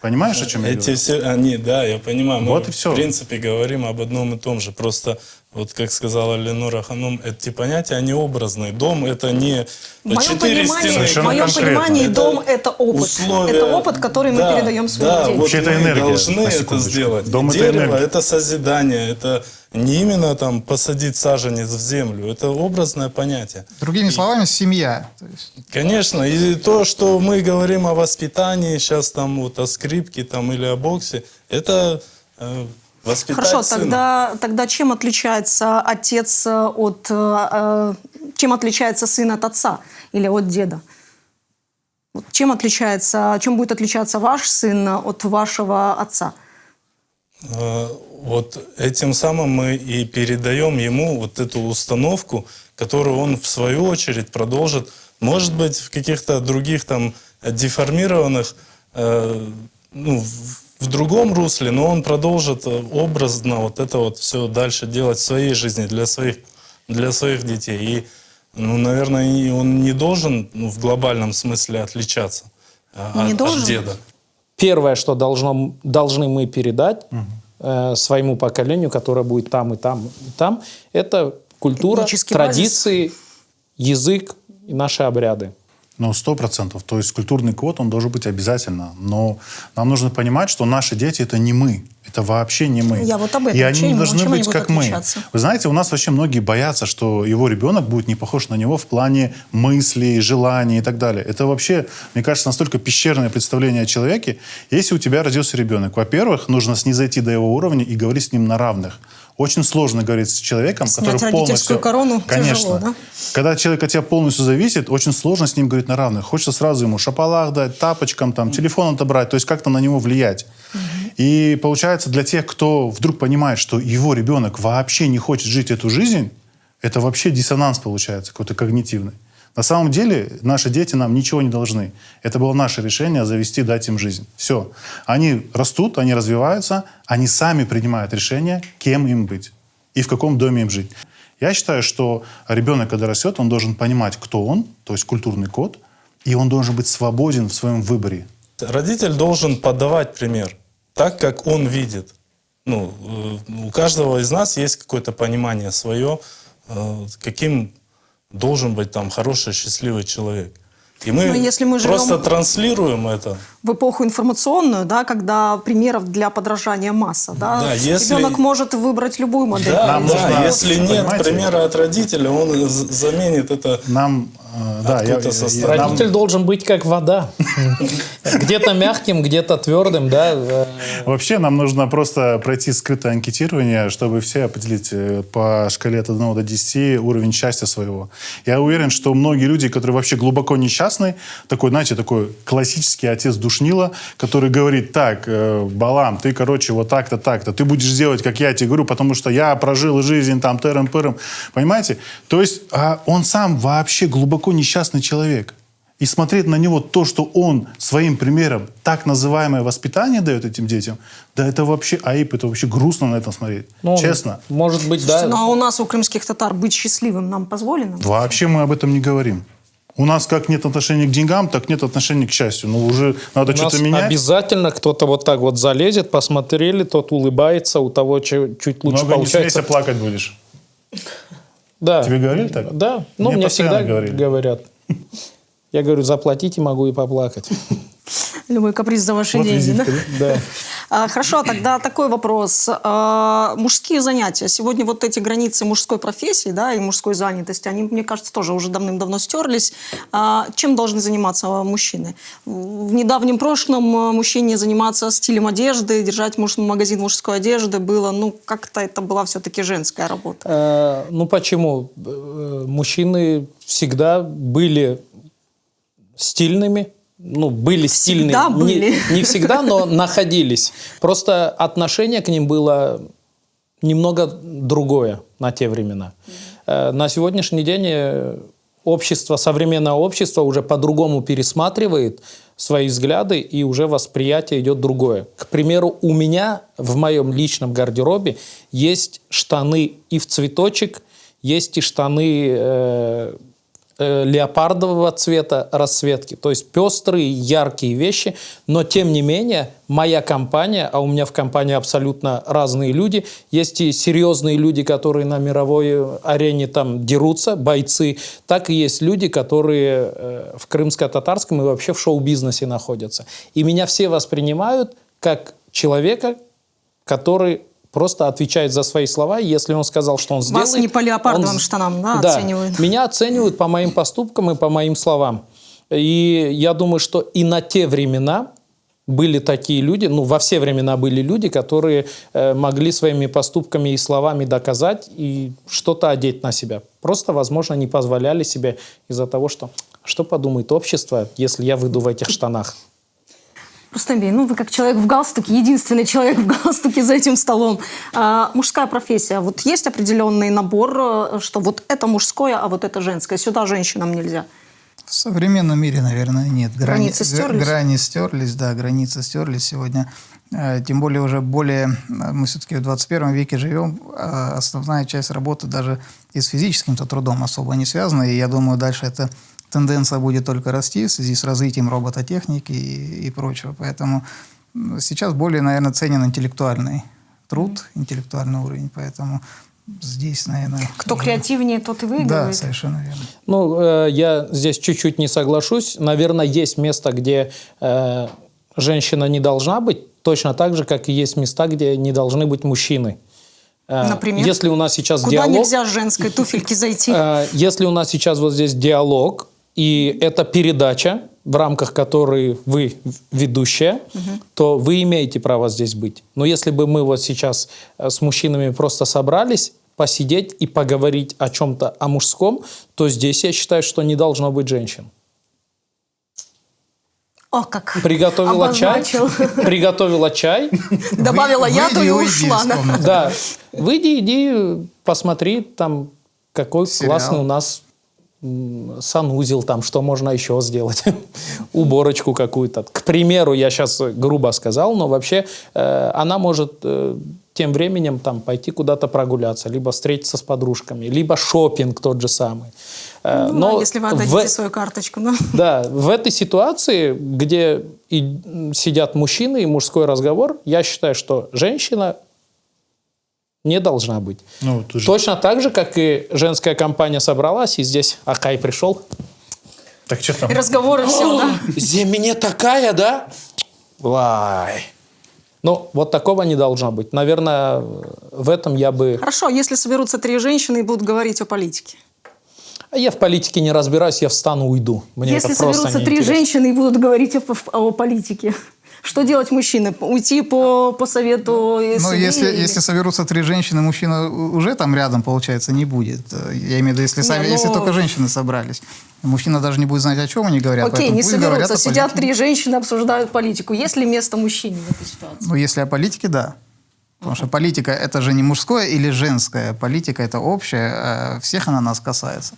Понимаешь, о чем я говорю? Да, я понимаю. Мы, Вот и все. в принципе, говорим об одном и том же. Просто, вот как сказала Ленура Ханум, эти понятия, они образные. Дом — это не В моем 4 стены. Совершенно понимании конкретно. дом – это опыт. условия. Это опыт, который мы Да, передаем своим да, детям. вот Вообще это мы энергия, должны на это секундочку. сделать. Дом — это Дерево энергия. это созидание. Это не именно там посадить саженец в землю. Это образное понятие. Другими словами, семья. То есть, Конечно, и то, что мы говорим о воспитании, сейчас там вот о скрипке там, или о боксе, это воспитать Хорошо, сына. тогда чем отличается отец чем отличается сын от отца или от деда? Вот чем будет отличаться ваш сын от вашего отца? Вот этим самым мы и передаем ему вот эту установку, которую он в свою очередь продолжит, может быть, в каких-то других там деформированных, в другом русле, но он продолжит образно вот это вот все дальше делать в своей жизни, для своих детей. И, наверное, он не должен в глобальном смысле отличаться от деда. Первое, что должны мы передать своему поколению, которое будет там, и там, и там, это культура, Этнический традиции, язык и наши обряды. Ну, 100%. То есть культурный код, он должен быть обязательно. Но нам нужно понимать, что наши дети — это не мы. Это вообще не мы. Я вот об этом. И они не Чем должны они быть будут как мы. отличаться? Вы знаете, у нас вообще многие боятся, что его ребенок будет не похож на него в плане мыслей, желаний и так далее. Это вообще, мне кажется, настолько пещерное представление о человеке. Если у тебя родился ребенок, во-первых, нужно снизойти до его уровня и говорить с ним на равных. Очень сложно говорить с человеком, Снять который родительскую полностью... корону Конечно. тяжело, да? Когда человек от тебя полностью зависит, очень сложно с ним говорить на равных. Хочется сразу ему шапалах дать, тапочкам, там, телефон отобрать, то есть как-то на него влиять. И получается, для тех, кто вдруг понимает, что его ребенок вообще не хочет жить эту жизнь, это вообще диссонанс получается, какой-то когнитивный. На самом деле наши дети нам ничего не должны. Это было наше решение завести, дать им жизнь. Все. Они растут, они развиваются, они сами принимают решение, кем им быть и в каком доме им жить. Я считаю, что ребенок, когда растет, он должен понимать, кто он, то есть культурный код, и он должен быть свободен в своем выборе. Родитель должен подавать пример так, как он видит. Ну, у каждого из нас есть какое-то понимание свое, каким должен быть там хороший, счастливый человек. И мы, если мы живем просто транслируем это. В эпоху информационную, да, когда примеров для подражания масса. Да? Да, если- Ребенок может выбрать любую модель. Да, Нам да, нужно, если нет понимаете, примера от родителя, он заменит это. Нам, да, Откуда со стороны? нам- Родитель должен быть как вода. Где-то мягким, где-то твердым, да. Вообще нам нужно просто пройти скрытое анкетирование, чтобы все определить по шкале от 1 до 10 уровень счастья своего. Я уверен, что многие люди, которые вообще глубоко несчастны, такой, знаете, такой классический отец душнила, который говорит: так, Балам, ты, короче, вот так-то, так-то, ты будешь делать, как я тебе говорю, потому что я прожил жизнь там тырым-пырым. Понимаете? То есть он сам вообще глубоко несчастный человек. И смотреть на него, то, что он своим примером так называемое воспитание дает этим детям, да это вообще аип, это вообще грустно на это смотреть. Ну, Честно. Может быть, Слушайте, ну да. а у нас, у крымских татар, быть счастливым нам позволено? Вообще мы об этом не говорим. У нас как нет отношения к деньгам, так нет отношения к счастью. Ну, уже надо У нас что-то менять. обязательно кто-то вот так вот залезет, посмотрели, тот улыбается, у того чуть лучше Много не получается. смейся, плакать будешь. Да. Тебе говорили так? Да. Ну, Мне мне постоянно всегда говорили. говорят. Я говорю, заплатите, могу и поплакать. Любой каприз за ваши Вот деньги, да? визитка, да. Хорошо, тогда такой вопрос. Мужские занятия. Сегодня вот эти границы мужской профессии, да, и мужской занятости, они, мне кажется, тоже уже давным-давно стерлись. Чем должны заниматься мужчины? В недавнем прошлом мужчине заниматься стилем одежды, держать магазин мужской одежды было, ну, как-то это была все-таки женская работа. Ну, почему? Мужчины всегда были стильными. Ну, были стильные. Всегда были. Не всегда, но находились. Просто отношение к ним было немного другое на те времена. На сегодняшний день общество, современное общество уже по-другому пересматривает свои взгляды, и уже восприятие идет другое. К примеру, у меня в моем личном гардеробе есть штаны и в цветочек, есть и штаны леопардового цвета расцветки. То есть пестрые, яркие вещи. Но, тем не менее, моя компания, а у меня в компании абсолютно разные люди, есть и серьезные люди, которые на мировой арене там дерутся, бойцы, так и есть люди, которые в крымско-татарском и вообще в шоу-бизнесе находятся. И меня все воспринимают как человека, который просто отвечает за свои слова. Если он сказал, что он сделает... Вас не по леопардовым штанам, да, оценивают? Меня оценивают по моим поступкам и по моим словам. И я думаю, что и на те времена были такие люди, ну, во все времена были люди, которые могли своими поступками и словами доказать и что-то одеть на себя. Просто, возможно, не позволяли себе из-за того, что подумает общество, если я выйду в этих штанах. Рустембей, ну вы как человек в галстуке, единственный человек в галстуке за этим столом. Мужская профессия. Вот есть определенный набор, что вот это мужское, а вот это женское. Сюда женщинам нельзя. В современном мире, наверное, нет. Границы стерлись? Грани стерлись, да, границы стерлись сегодня. Тем более мы все-таки в 21 веке живем. Основная часть работы даже и с физическим-то трудом особо не связана. И я думаю, дальше эта тенденция будет только расти в связи с развитием робототехники и прочего. Поэтому сейчас более, наверное, ценен интеллектуальный труд, интеллектуальный уровень. Поэтому Здесь, наверное... Кто креативнее, тот и Да, выигрывает. совершенно верно. Ну, я здесь чуть-чуть не соглашусь. Наверное, есть место, где женщина не должна быть, точно так же, как и есть места, где не должны быть мужчины. Например? Если у нас сейчас Куда диалог... нельзя с женской туфельки зайти? Если у нас сейчас вот здесь диалог, и это передача, в рамках которой вы ведущая, то вы имеете право здесь быть. Но если бы мы вот сейчас с мужчинами просто собрались посидеть и поговорить о чем-то о мужском, то здесь я считаю, что не должно быть женщин. О, как Приготовила чай, обозначил. Добавила яду выйди и уйди ушла. из да. комнаты. Да, выйди, иди, посмотри, там, какой Сериал. классный у нас санузел, там, что можно еще сделать, уборочку какую-то. К примеру, я сейчас грубо сказал, но вообще она может тем временем там пойти куда-то прогуляться, либо встретиться с подружками, либо шопинг тот же самый. Ну, если вы отдадите свою карточку. Ну. Да, в этой ситуации, где сидят мужчины и мужской разговор, я считаю, что женщина не должна быть. Ну, тут же- Точно так же, как и женская компания собралась, и здесь Акай пришел. Так что там? И разговоры все, да? Земля такая, да? Вай. Ну, вот такого не должно быть. Наверное, в этом я бы... Хорошо, если соберутся 3 женщины и будут говорить о политике. Я в политике не разбираюсь, я встану, уйду. Мне Если это просто соберутся 3 неинтересно. женщины и будут говорить о политике, что делать мужчины? Уйти по совету Ну, семьи если, или- если соберутся 3 женщины, мужчина уже там рядом, получается, не будет. Я имею в виду, если, сами, Не, если ну- только женщины собрались. Мужчина даже не будет знать, о чем они говорят. Окей, поэтому не пусть говорят соберутся, о сидят политике. 3 женщины, обсуждают политику. Есть ли место мужчине в этой ситуации? Ну, если о политике, да. Потому что политика – это же не мужское или женское. Политика – это общая, всех она нас касается.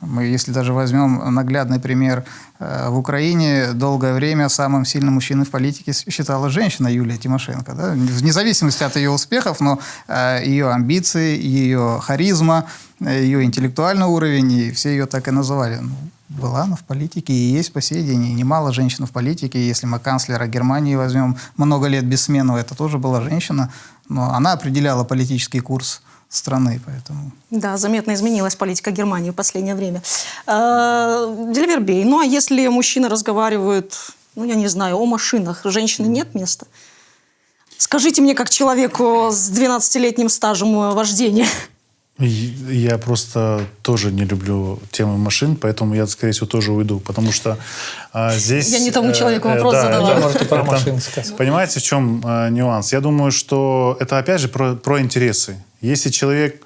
Мы, если даже возьмем наглядный пример, в Украине долгое время самым сильным мужчиной в политике считалась женщина Юлия Тимошенко. Да? Вне зависимости от ее успехов, но ее амбиции, ее харизма, ее интеллектуальный уровень, и все ее так и называли. Ну, была она в политике и есть по сей день. И немало женщин в политике. Если мы канцлера Германии возьмем много лет Бессменова, это тоже была женщина. Но она определяла политический курс страны, поэтому... Да, заметно изменилась политика Германии в последнее время. Дельвербей, ну а если мужчины разговаривают, ну я не знаю, о машинах, женщины нет места? Скажите мне, как человеку с 12-летним стажем вождения. Я просто тоже не люблю темы машин, поэтому я, скорее всего, тоже уйду, потому что здесь... Я не тому человеку вопрос задала. Вы можете про машины сказать. Понимаете, в чем нюанс? Я думаю, что это, опять же, про интересы. Если человеку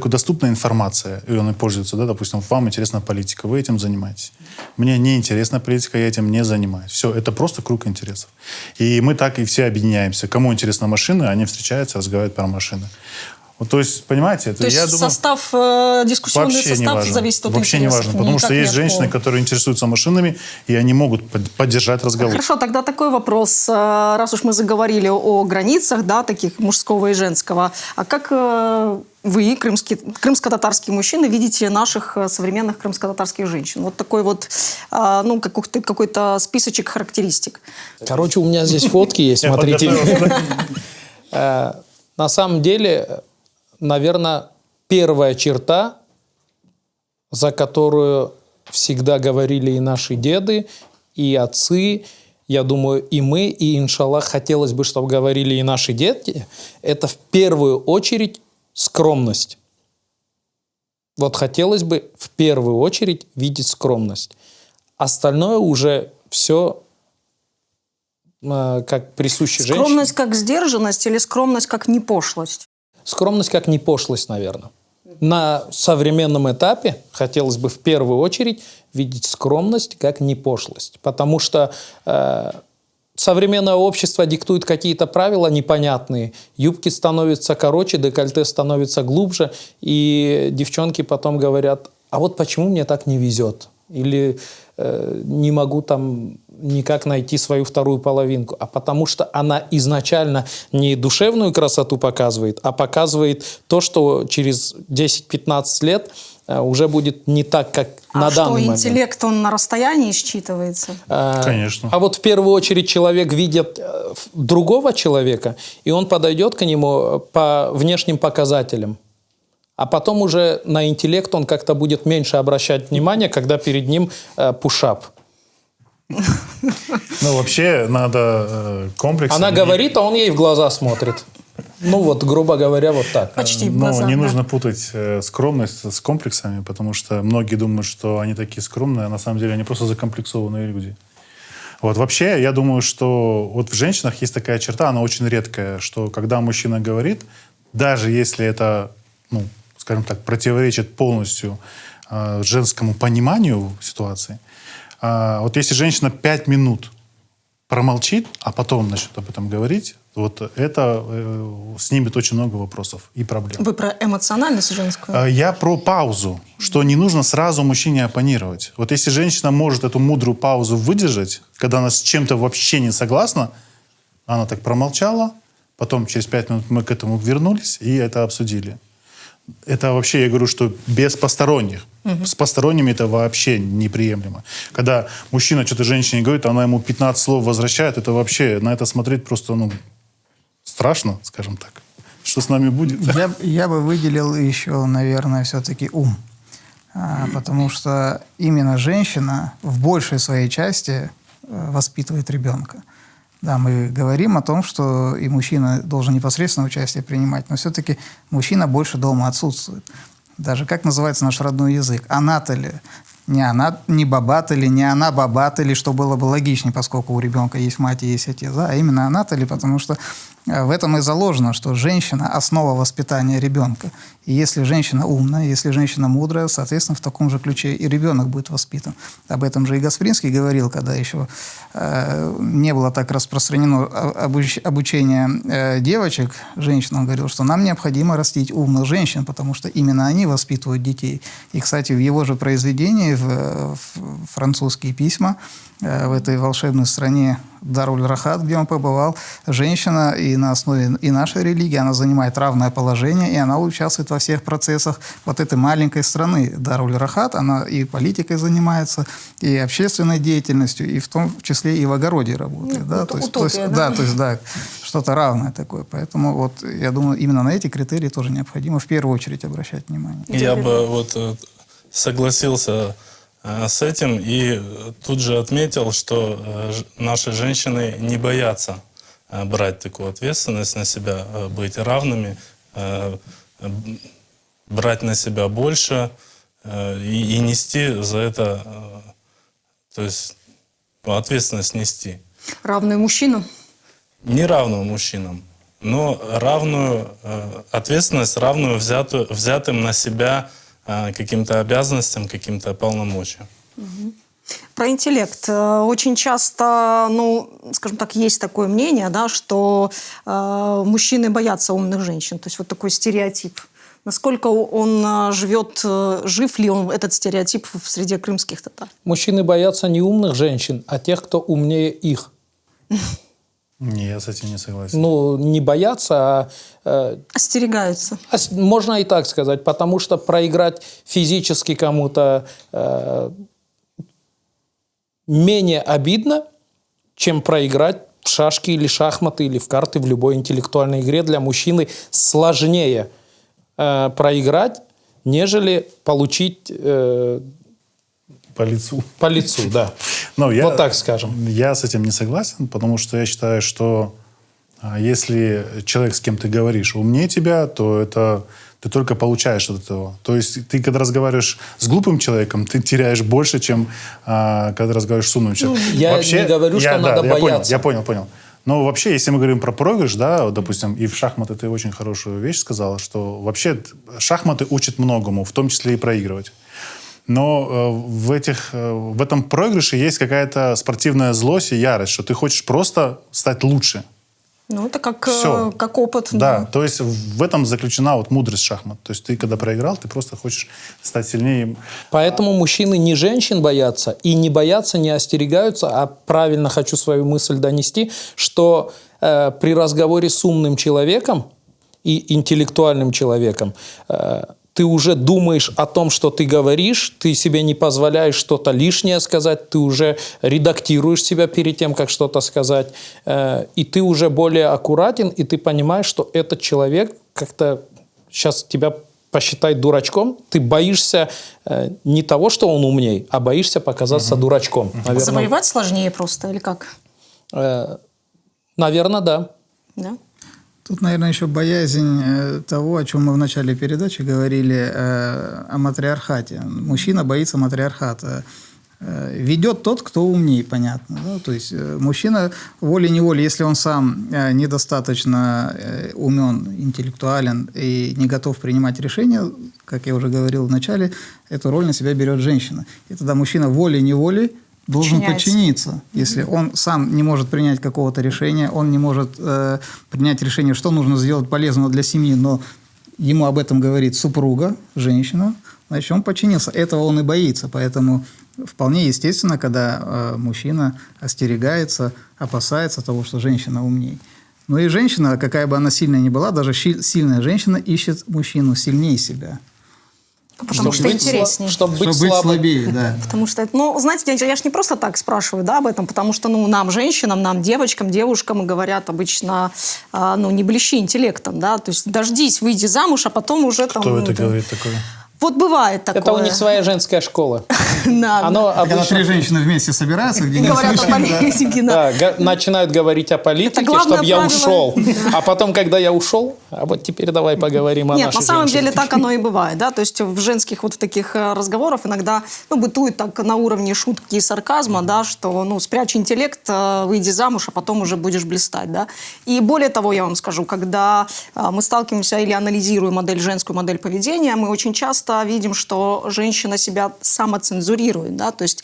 доступна информация, и он и пользуется, да, допустим, вам интересна политика, вы этим занимаетесь. Мне не интересна политика, я этим не занимаюсь. Все, это просто круг интересов. И мы так и все объединяемся. Кому интересна машина, они встречаются, разговаривают про машины. Вот, то есть, понимаете, это, То есть я думаю, состав, дискуссионный вообще не состав важно. зависит от Вообще не интересов, важно, потому никак что не есть от женщины, пола. которые интересуются машинами, и они могут поддержать разговор. Хорошо, тогда такой вопрос. Раз уж мы заговорили о границах, да, таких мужского и женского, а как вы, крымско-татарские мужчины, видите наших современных крымско-татарских женщин? Вот такой вот, ну, какой-то списочек характеристик. Короче, у меня здесь фотки есть, Я смотрите. подготовился. На самом деле, наверное, первая черта, за которую всегда говорили и наши деды, и отцы, я думаю, и мы, и, иншаллах, хотелось бы, чтобы говорили и наши дети, это в первую очередь скромность. Вот хотелось бы в первую очередь видеть скромность. Остальное уже все как присуще женщине. Скромность как сдержанность или скромность как непошлость? Скромность как не пошлость, наверное. На современном этапе хотелось бы в первую очередь видеть скромность как не пошлость. Потому что современное общество диктует какие-то правила непонятные. Юбки становятся короче, декольте становится глубже. И девчонки потом говорят, а вот почему мне так не везет? Или не могу там никак найти свою вторую половинку. А потому что она изначально не душевную красоту показывает, а показывает то, что через 10-15 лет уже будет не так, как на А что, данный момент. интеллект, он на расстоянии считывается? Конечно. А вот в первую очередь человек видит другого человека, и он подойдет к нему по внешним показателям. А потом уже на интеллект он как-то будет меньше обращать внимание, когда перед ним пушап. Ну, вообще, надо комплексно. Она говорит, а он ей в глаза смотрит. Ну вот, грубо говоря, вот так. Почти в Но глаза. не да. нужно путать скромность с комплексами, потому что многие думают, что они такие скромные, а на самом деле они просто закомплексованные люди. Вот вообще, я думаю, что вот в женщинах есть такая черта, она очень редкая, что когда мужчина говорит, даже если это, ну, скажем так, противоречит полностью женскому пониманию ситуации, вот если женщина 5 минут промолчит, а потом начнет об этом говорить, вот это снимет очень много вопросов и проблем. Вы про эмоциональность женскую? Я про паузу, что не нужно сразу мужчине оппонировать. Вот если женщина может эту мудрую паузу выдержать, когда она с чем-то вообще не согласна, она так промолчала, потом через 5 минут мы к этому вернулись и это обсудили. Это вообще, я говорю, что без посторонних. С посторонними это вообще неприемлемо. Когда мужчина что-то женщине говорит, она ему 15 слов возвращает, это вообще, на это смотреть просто, ну, страшно, скажем так. Что с нами будет? Я бы выделил еще, наверное, все-таки ум. Потому что именно женщина в большей своей части воспитывает ребенка. Да, мы говорим о том, что и мужчина должен непосредственно участие принимать, но все-таки мужчина больше дома отсутствует. Даже как называется наш родной язык? Она-то ли? Не она, не баба-то ли, не она баба-то ли, что было бы логичнее, поскольку у ребенка есть мать и есть отец. Да, а именно она-то ли, потому что в этом и заложено, что женщина – основа воспитания ребенка. И если женщина умная, если женщина мудрая, соответственно, в таком же ключе и ребенок будет воспитан. Об этом же и Гаспринский говорил, когда еще не было так распространено обучение девочек, женщин. Он говорил, что нам необходимо растить умных женщин, потому что именно они воспитывают детей. И, кстати, в его же произведении, в «Французские письма», в этой волшебной стране Дар-уль-Рахат, где он побывал, женщина и на основе и нашей религии, она занимает равное положение, и она участвует во всех процессах вот этой маленькой страны. Дар-уль-Рахат, она и политикой занимается, и общественной деятельностью, и в том числе и в огороде работает. Да? То есть, что-то равное такое. Поэтому вот, я думаю, именно на эти критерии тоже необходимо в первую очередь обращать внимание. Я бы вот согласился с этим и тут же отметил, что наши женщины не боятся брать такую ответственность на себя, быть равными, брать на себя больше и нести за это, то есть ответственность нести. Равные мужчинам? Не равную мужчинам, но равную ответственность, равную взятым на себя каким-то обязанностям, каким-то полномочиям. Про интеллект. Очень часто, ну, скажем так, есть такое мнение, да, что мужчины боятся умных женщин. То есть вот такой стереотип. Насколько он жив ли он, этот стереотип, в среде крымских татар? Мужчины боятся не умных женщин, а тех, кто умнее их. Не, я с этим не согласен. Ну, не боятся, Остерегаются. можно и так сказать, потому что проиграть физически кому-то менее обидно, чем проиграть в шашки или шахматы, или в карты в любой интеллектуальной игре. Для мужчины сложнее проиграть, нежели получить По лицу. по лицу, да. Ну, Вот так скажем. Я с этим не согласен, потому что я считаю, что если человек, с кем ты говоришь, умнее тебя, то это ты только получаешь от этого. То есть ты, когда разговариваешь с глупым человеком, ты теряешь больше, чем когда разговариваешь с умным человеком. Я не говорю, что надо бояться. Я понял. Но вообще, если мы говорим про проигрыш, да, вот, допустим, и в шахматы ты очень хорошую вещь сказала, что вообще шахматы учат многому, в том числе и проигрывать. Но в этом проигрыше есть какая-то спортивная злость и ярость, что ты хочешь просто стать лучше. Ну, это как опыт. Да, то есть в этом заключена вот мудрость шахмат. То есть ты, когда проиграл, ты просто хочешь стать сильнее. Поэтому мужчины не женщин боятся, и не боятся, не остерегаются, а правильно хочу свою мысль донести, что при разговоре с умным человеком и интеллектуальным человеком ты уже думаешь о том, что ты говоришь, ты себе не позволяешь что-то лишнее сказать, ты уже редактируешь себя перед тем, как что-то сказать, и ты уже более аккуратен, и ты понимаешь, что этот человек как-то сейчас тебя посчитает дурачком, ты боишься не того, что он умней, а боишься показаться дурачком. Наверное, Завоевать сложнее просто, или как? наверное, да. Да? Тут, наверное, еще боязнь того, о чем мы в начале передачи говорили, о матриархате. Мужчина боится матриархата. Ведет тот, кто умнее, понятно. Да? То есть мужчина волей-неволей, если он сам недостаточно умен, интеллектуален и не готов принимать решения, как я уже говорил в начале, эту роль на себя берет женщина. И тогда мужчина волей-неволей должен подчиниться. Если он сам не может принять какого-то решения, он не может принять решение, что нужно сделать полезного для семьи, но ему об этом говорит супруга, женщина, значит, он подчинился. Этого он и боится. Поэтому вполне естественно, когда мужчина остерегается, опасается того, что женщина умнее. Но и женщина, какая бы она сильная ни была, даже сильная женщина ищет мужчину сильнее себя. Потому что интереснее. Чтобы быть слабее, да. Потому что, ну, знаете, я же не просто так спрашиваю, да, об этом, потому что, ну, нам, женщинам, нам, девочкам, девушкам, говорят обычно, ну, не блещи интеллектом, да, то есть дождись, выйди замуж, а потом уже там... Кто это говорит такое? Вот бывает такое. Это у них своя женская школа. Да. Когда три женщины вместе собираются, где И говорят о политике, да. Да, начинают говорить о политике, главное чтобы я правило. ушел. А потом, когда я ушел, а вот теперь давай поговорим о Нет, нашей на самом женщине. деле так оно и бывает, да, то есть в женских вот таких разговорах иногда, ну, бытует так на уровне шутки и сарказма, да, что, ну, спрячь интеллект, выйди замуж, а потом уже будешь блистать, да. И более того, я вам скажу, когда мы сталкиваемся или анализируем женскую модель поведения, мы очень часто видим, что женщина себя самоцензурирует, да, то есть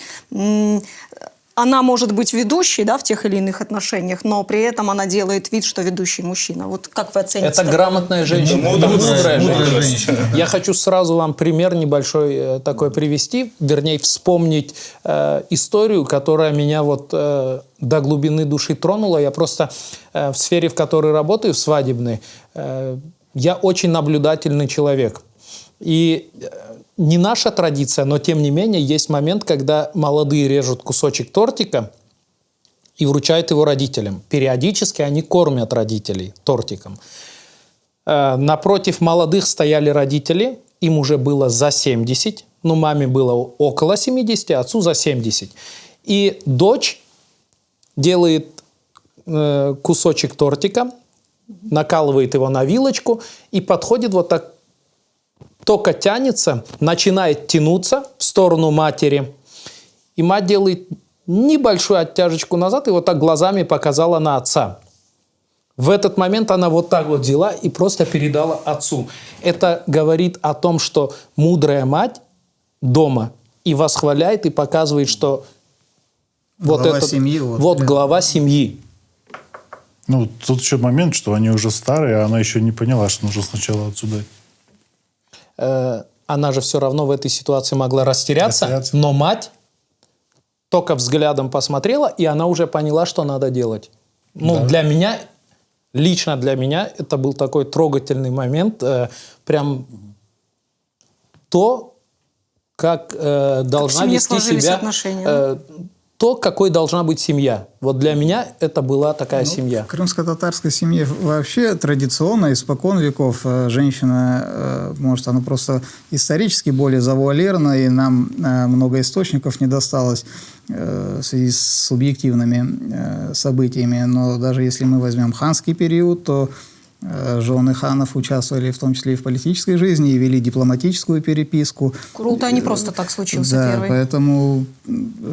она может быть ведущей, да, в тех или иных отношениях, но при этом она делает вид, что ведущий мужчина. Вот как вы оцените? Это грамотная женщина, это мудрая женщина. Я хочу сразу вам пример небольшой такой привести, вернее, вспомнить историю, которая меня вот до глубины души тронула. Я просто в сфере, в которой работаю, в свадебной, я очень наблюдательный человек. И не наша традиция, но тем не менее есть момент, когда молодые режут кусочек тортика и вручают его родителям. Периодически они кормят родителей тортиком. Напротив молодых стояли родители, им уже было за 70, ну маме было около 70, отцу за 70. И дочь делает кусочек тортика, накалывает его на вилочку и подходит вот так, только тянется, начинает тянуться в сторону матери. И мать делает небольшую оттяжечку назад и вот так глазами показала на отца. В этот момент она вот так вот взяла и просто передала отцу. Это говорит о том, что мудрая мать дома и восхваляет, и показывает, что вот глава этот, семьи, вот глава семьи. Ну, тут еще момент, что они уже старые, а она еще не поняла, что нужно сначала отсюда. Она же все равно в этой ситуации могла растеряться, но мать только взглядом посмотрела, и она уже поняла, что надо делать. Ну, для меня, лично для меня, это был такой трогательный момент, прям то, как должна вести себя, то, какой должна быть семья. Вот для меня это была такая семья. В крымско-татарской семье вообще традиционно, испокон веков, женщина, может, она просто исторически более завуалирована, и нам много источников не досталось в связи с субъективными событиями. Но даже если мы возьмем ханский период, то жены ханов участвовали в том числе и в политической жизни, и вели дипломатическую переписку. Курултай не просто так случился первый. Да, поэтому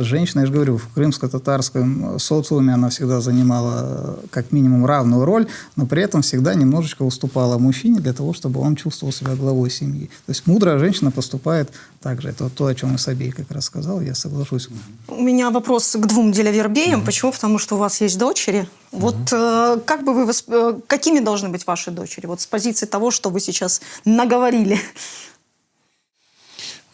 женщина, я же говорю, в крымско-татарском социуме она всегда занимала как минимум равную роль, но при этом всегда немножечко уступала мужчине для того, чтобы он чувствовал себя главой семьи. То есть мудрая женщина поступает так же. Это вот то, о чем Исабей как раз сказал, я соглашусь. У меня вопрос к двум делевербеям. Почему? Потому что у вас есть дочери. Вот как бы вы какими должны быть ваши дочери? Вот с позиции того, что вы сейчас наговорили.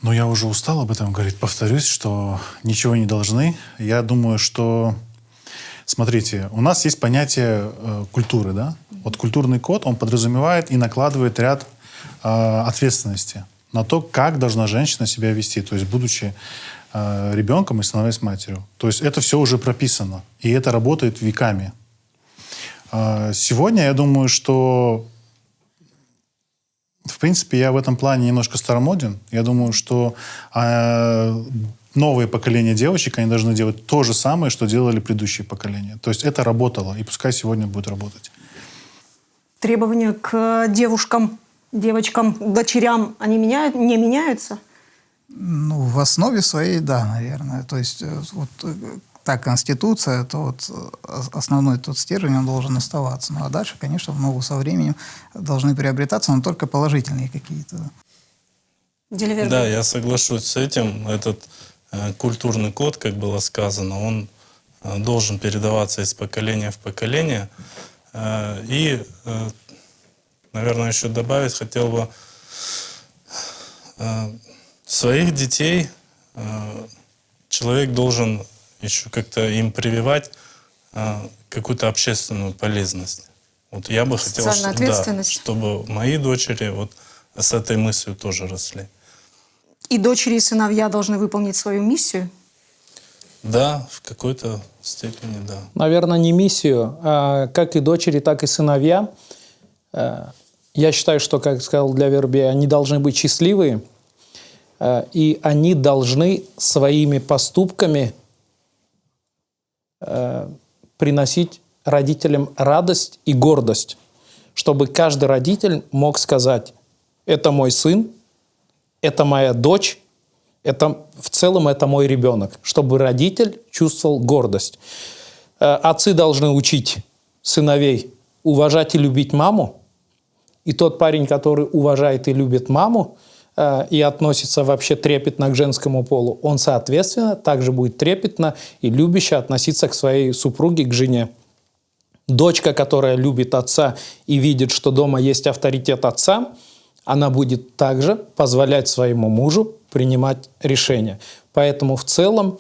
Ну, я уже устал об этом говорить. Повторюсь, что ничего не должны. Я думаю, что... Смотрите, у нас есть понятие культуры, да? Вот культурный код, он подразумевает и накладывает ряд ответственности на то, как должна женщина себя вести, то есть будучи ребенком и становясь матерью. То есть это все уже прописано, и это работает веками. Сегодня я думаю, что в принципе я в этом плане немножко старомоден. Я думаю, что новые поколения девочек, они должны делать то же самое, что делали предыдущие поколения. То есть это работало, и пускай сегодня будет работать. Требования к девушкам, девочкам, дочерям, они не меняются? Ну, в основе своей, да, наверное. То есть вот та конституция, то вот основной тот стержень, он должен оставаться. Ну, а дальше, конечно, в ногу со временем должны приобретаться, но только положительные какие-то. Да, я соглашусь с этим. Этот культурный код, как было сказано, он должен передаваться из поколения в поколение. И, наверное, еще добавить хотел бы, своих детей человек должен еще как-то им прививать какую-то общественную полезность. Вот я бы хотел, Социальная ответственность. чтобы мои дочери вот с этой мыслью тоже росли. И дочери и сыновья должны выполнить свою миссию? Да, в какой-то степени, да. Наверное, не миссию, а как и дочери, так и сыновья. Я считаю, что, как сказал для Верби, они должны быть счастливые, и они должны своими поступками приносить родителям радость и гордость, чтобы каждый родитель мог сказать: это мой сын, это моя дочь, в целом это мой ребенок, чтобы родитель чувствовал гордость. Отцы должны учить сыновей уважать и любить маму, и тот парень, который уважает и любит маму, и относится вообще трепетно к женскому полу, он, соответственно, также будет трепетно и любяще относиться к своей супруге, к жене. Дочка, которая любит отца и видит, что дома есть авторитет отца, она будет также позволять своему мужу принимать решения. Поэтому в целом,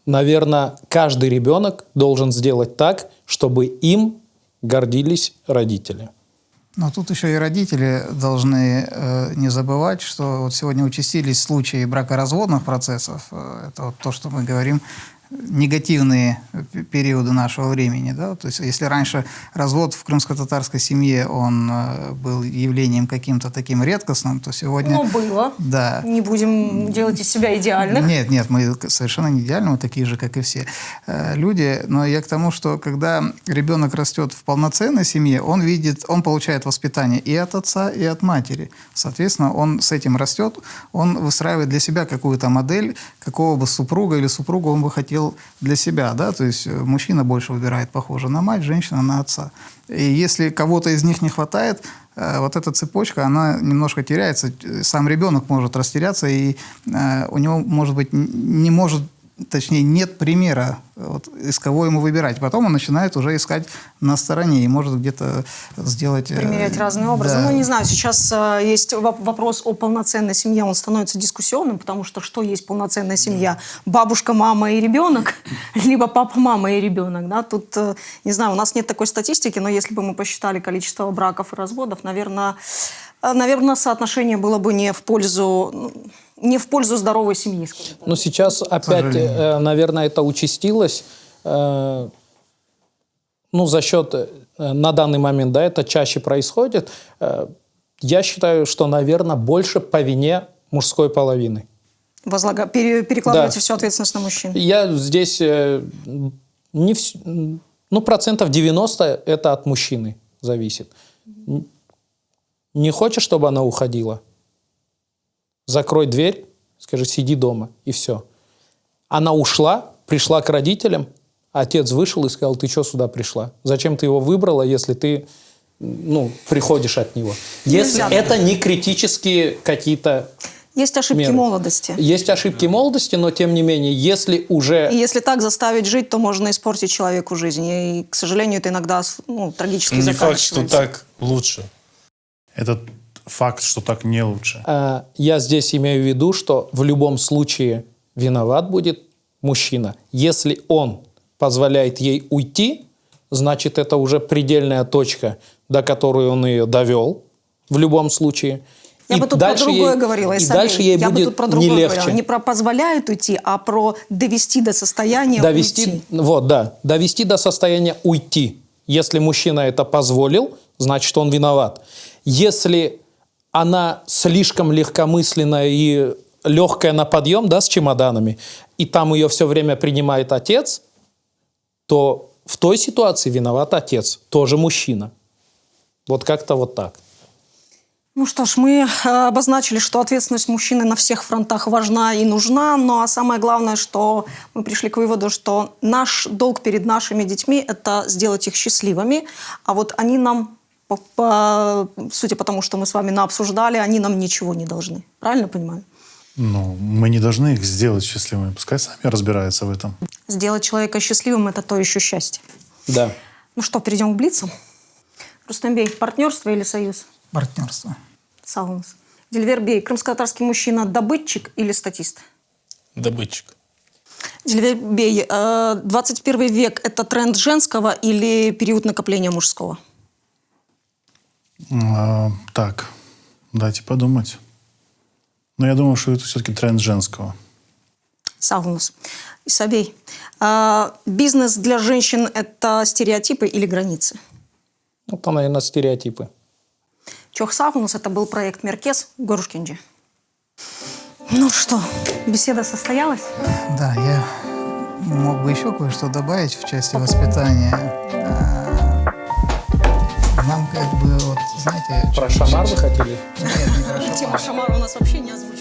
наверное, каждый ребенок должен сделать так, чтобы им гордились родители. Но тут еще и родители должны не забывать, что вот сегодня участились случаи бракоразводных процессов. Это вот то, что мы говорим, негативные периоды нашего времени. Да? То есть если раньше развод в крымско-татарской семье, он был явлением каким-то таким редкостным, то сегодня... Ну, было. Да. Не будем делать из себя идеальных. Нет, мы совершенно не идеальны, мы такие же, как и все люди. Но я к тому, что когда ребенок растет в полноценной семье, он получает воспитание и от отца, и от матери. Соответственно, он с этим растет, он выстраивает для себя какую-то модель, какого бы супруга или супругу он бы хотел для себя, да, то есть мужчина больше выбирает, похоже, на мать, женщина на отца. И если кого-то из них не хватает, вот эта цепочка, она немножко теряется. Сам ребенок может растеряться, и у него, может быть, нет примера, вот, из кого ему выбирать. Потом он начинает уже искать на стороне и может где-то сделать... Примерять разные образы. Да. Ну, не знаю, сейчас есть вопрос о полноценной семье, он становится дискуссионным, потому что есть полноценная семья? Бабушка, мама и ребенок, либо папа, мама и ребенок. Да? Тут, не знаю, у нас нет такой статистики, но если бы мы посчитали количество браков и разводов, наверное, соотношение было бы не в пользу здоровой семьи. Но сейчас опять, наверное, это участилось. За счет, на данный момент, да, это чаще происходит. Я считаю, что, наверное, больше по вине мужской половины. Перекладываете всю ответственность на мужчин. Я здесь процентов 90 это от мужчины зависит. Не хочешь, чтобы она уходила? Закрой дверь, скажи, сиди дома, и все. Она ушла, пришла к родителям, отец вышел и сказал: ты что сюда пришла? Зачем ты его выбрала, если ты приходишь от него? Если это не критические какие-то Есть ошибки меры. Молодости. Есть ошибки молодости, но тем не менее, если уже... И если так заставить жить, то можно испортить человеку жизнь. И, к сожалению, это иногда трагически Не заканчивается. факт, что так лучше. Это факт, что так не лучше. Я здесь имею в виду, что в любом случае виноват будет мужчина. Если он позволяет ей уйти, значит, это уже предельная точка, до которой он ее довел в любом случае. Я И бы тут дальше про другое ей- говорила, И Исабель. дальше ей Я бы будет тут про не другое легче. говорила. Не про позволяют уйти, а про довести до состояния Довести, уйти. вот, да, довести до состояния уйти. Если мужчина это позволил, значит, он виноват. Если она слишком легкомысленная и легкая на подъем, да, с чемоданами, и там ее все время принимает отец, то в той ситуации виноват отец, тоже мужчина. Вот как-то вот так. Ну что ж, мы обозначили, что ответственность мужчины на всех фронтах важна и нужна, но самое главное, что мы пришли к выводу, что наш долг перед нашими детьми – это сделать их счастливыми, а вот они нам, судя по тому, что мы с вами наобсуждали, они нам ничего не должны. Правильно понимаю? Ну, мы не должны их сделать счастливыми. Пускай сами разбираются в этом. Сделать человека счастливым – это то еще счастье. Да. Ну что, перейдем к блицу. Рустамбей, партнерство или союз? Партнерство. Саунус. Дильвербей, крымско-татарский мужчина – добытчик или статист? Добытчик. Дильвербей, 21 век – это тренд женского или период накопления мужского? Так, дайте подумать. Но я думаю, что это все-таки тренд женского. Саунус. Исабей, бизнес для женщин – это стереотипы или границы? Это, наверное, стереотипы. Чох Саунус – это был проект Меркес в Горушкинджи. Ну что, беседа состоялась? Да, я мог бы еще кое-что добавить в части воспитания. Нам как бы, вот, знаете... Про шамар вы хотели? Нет, не про шамар. Тема шамара у нас вообще не озвучена.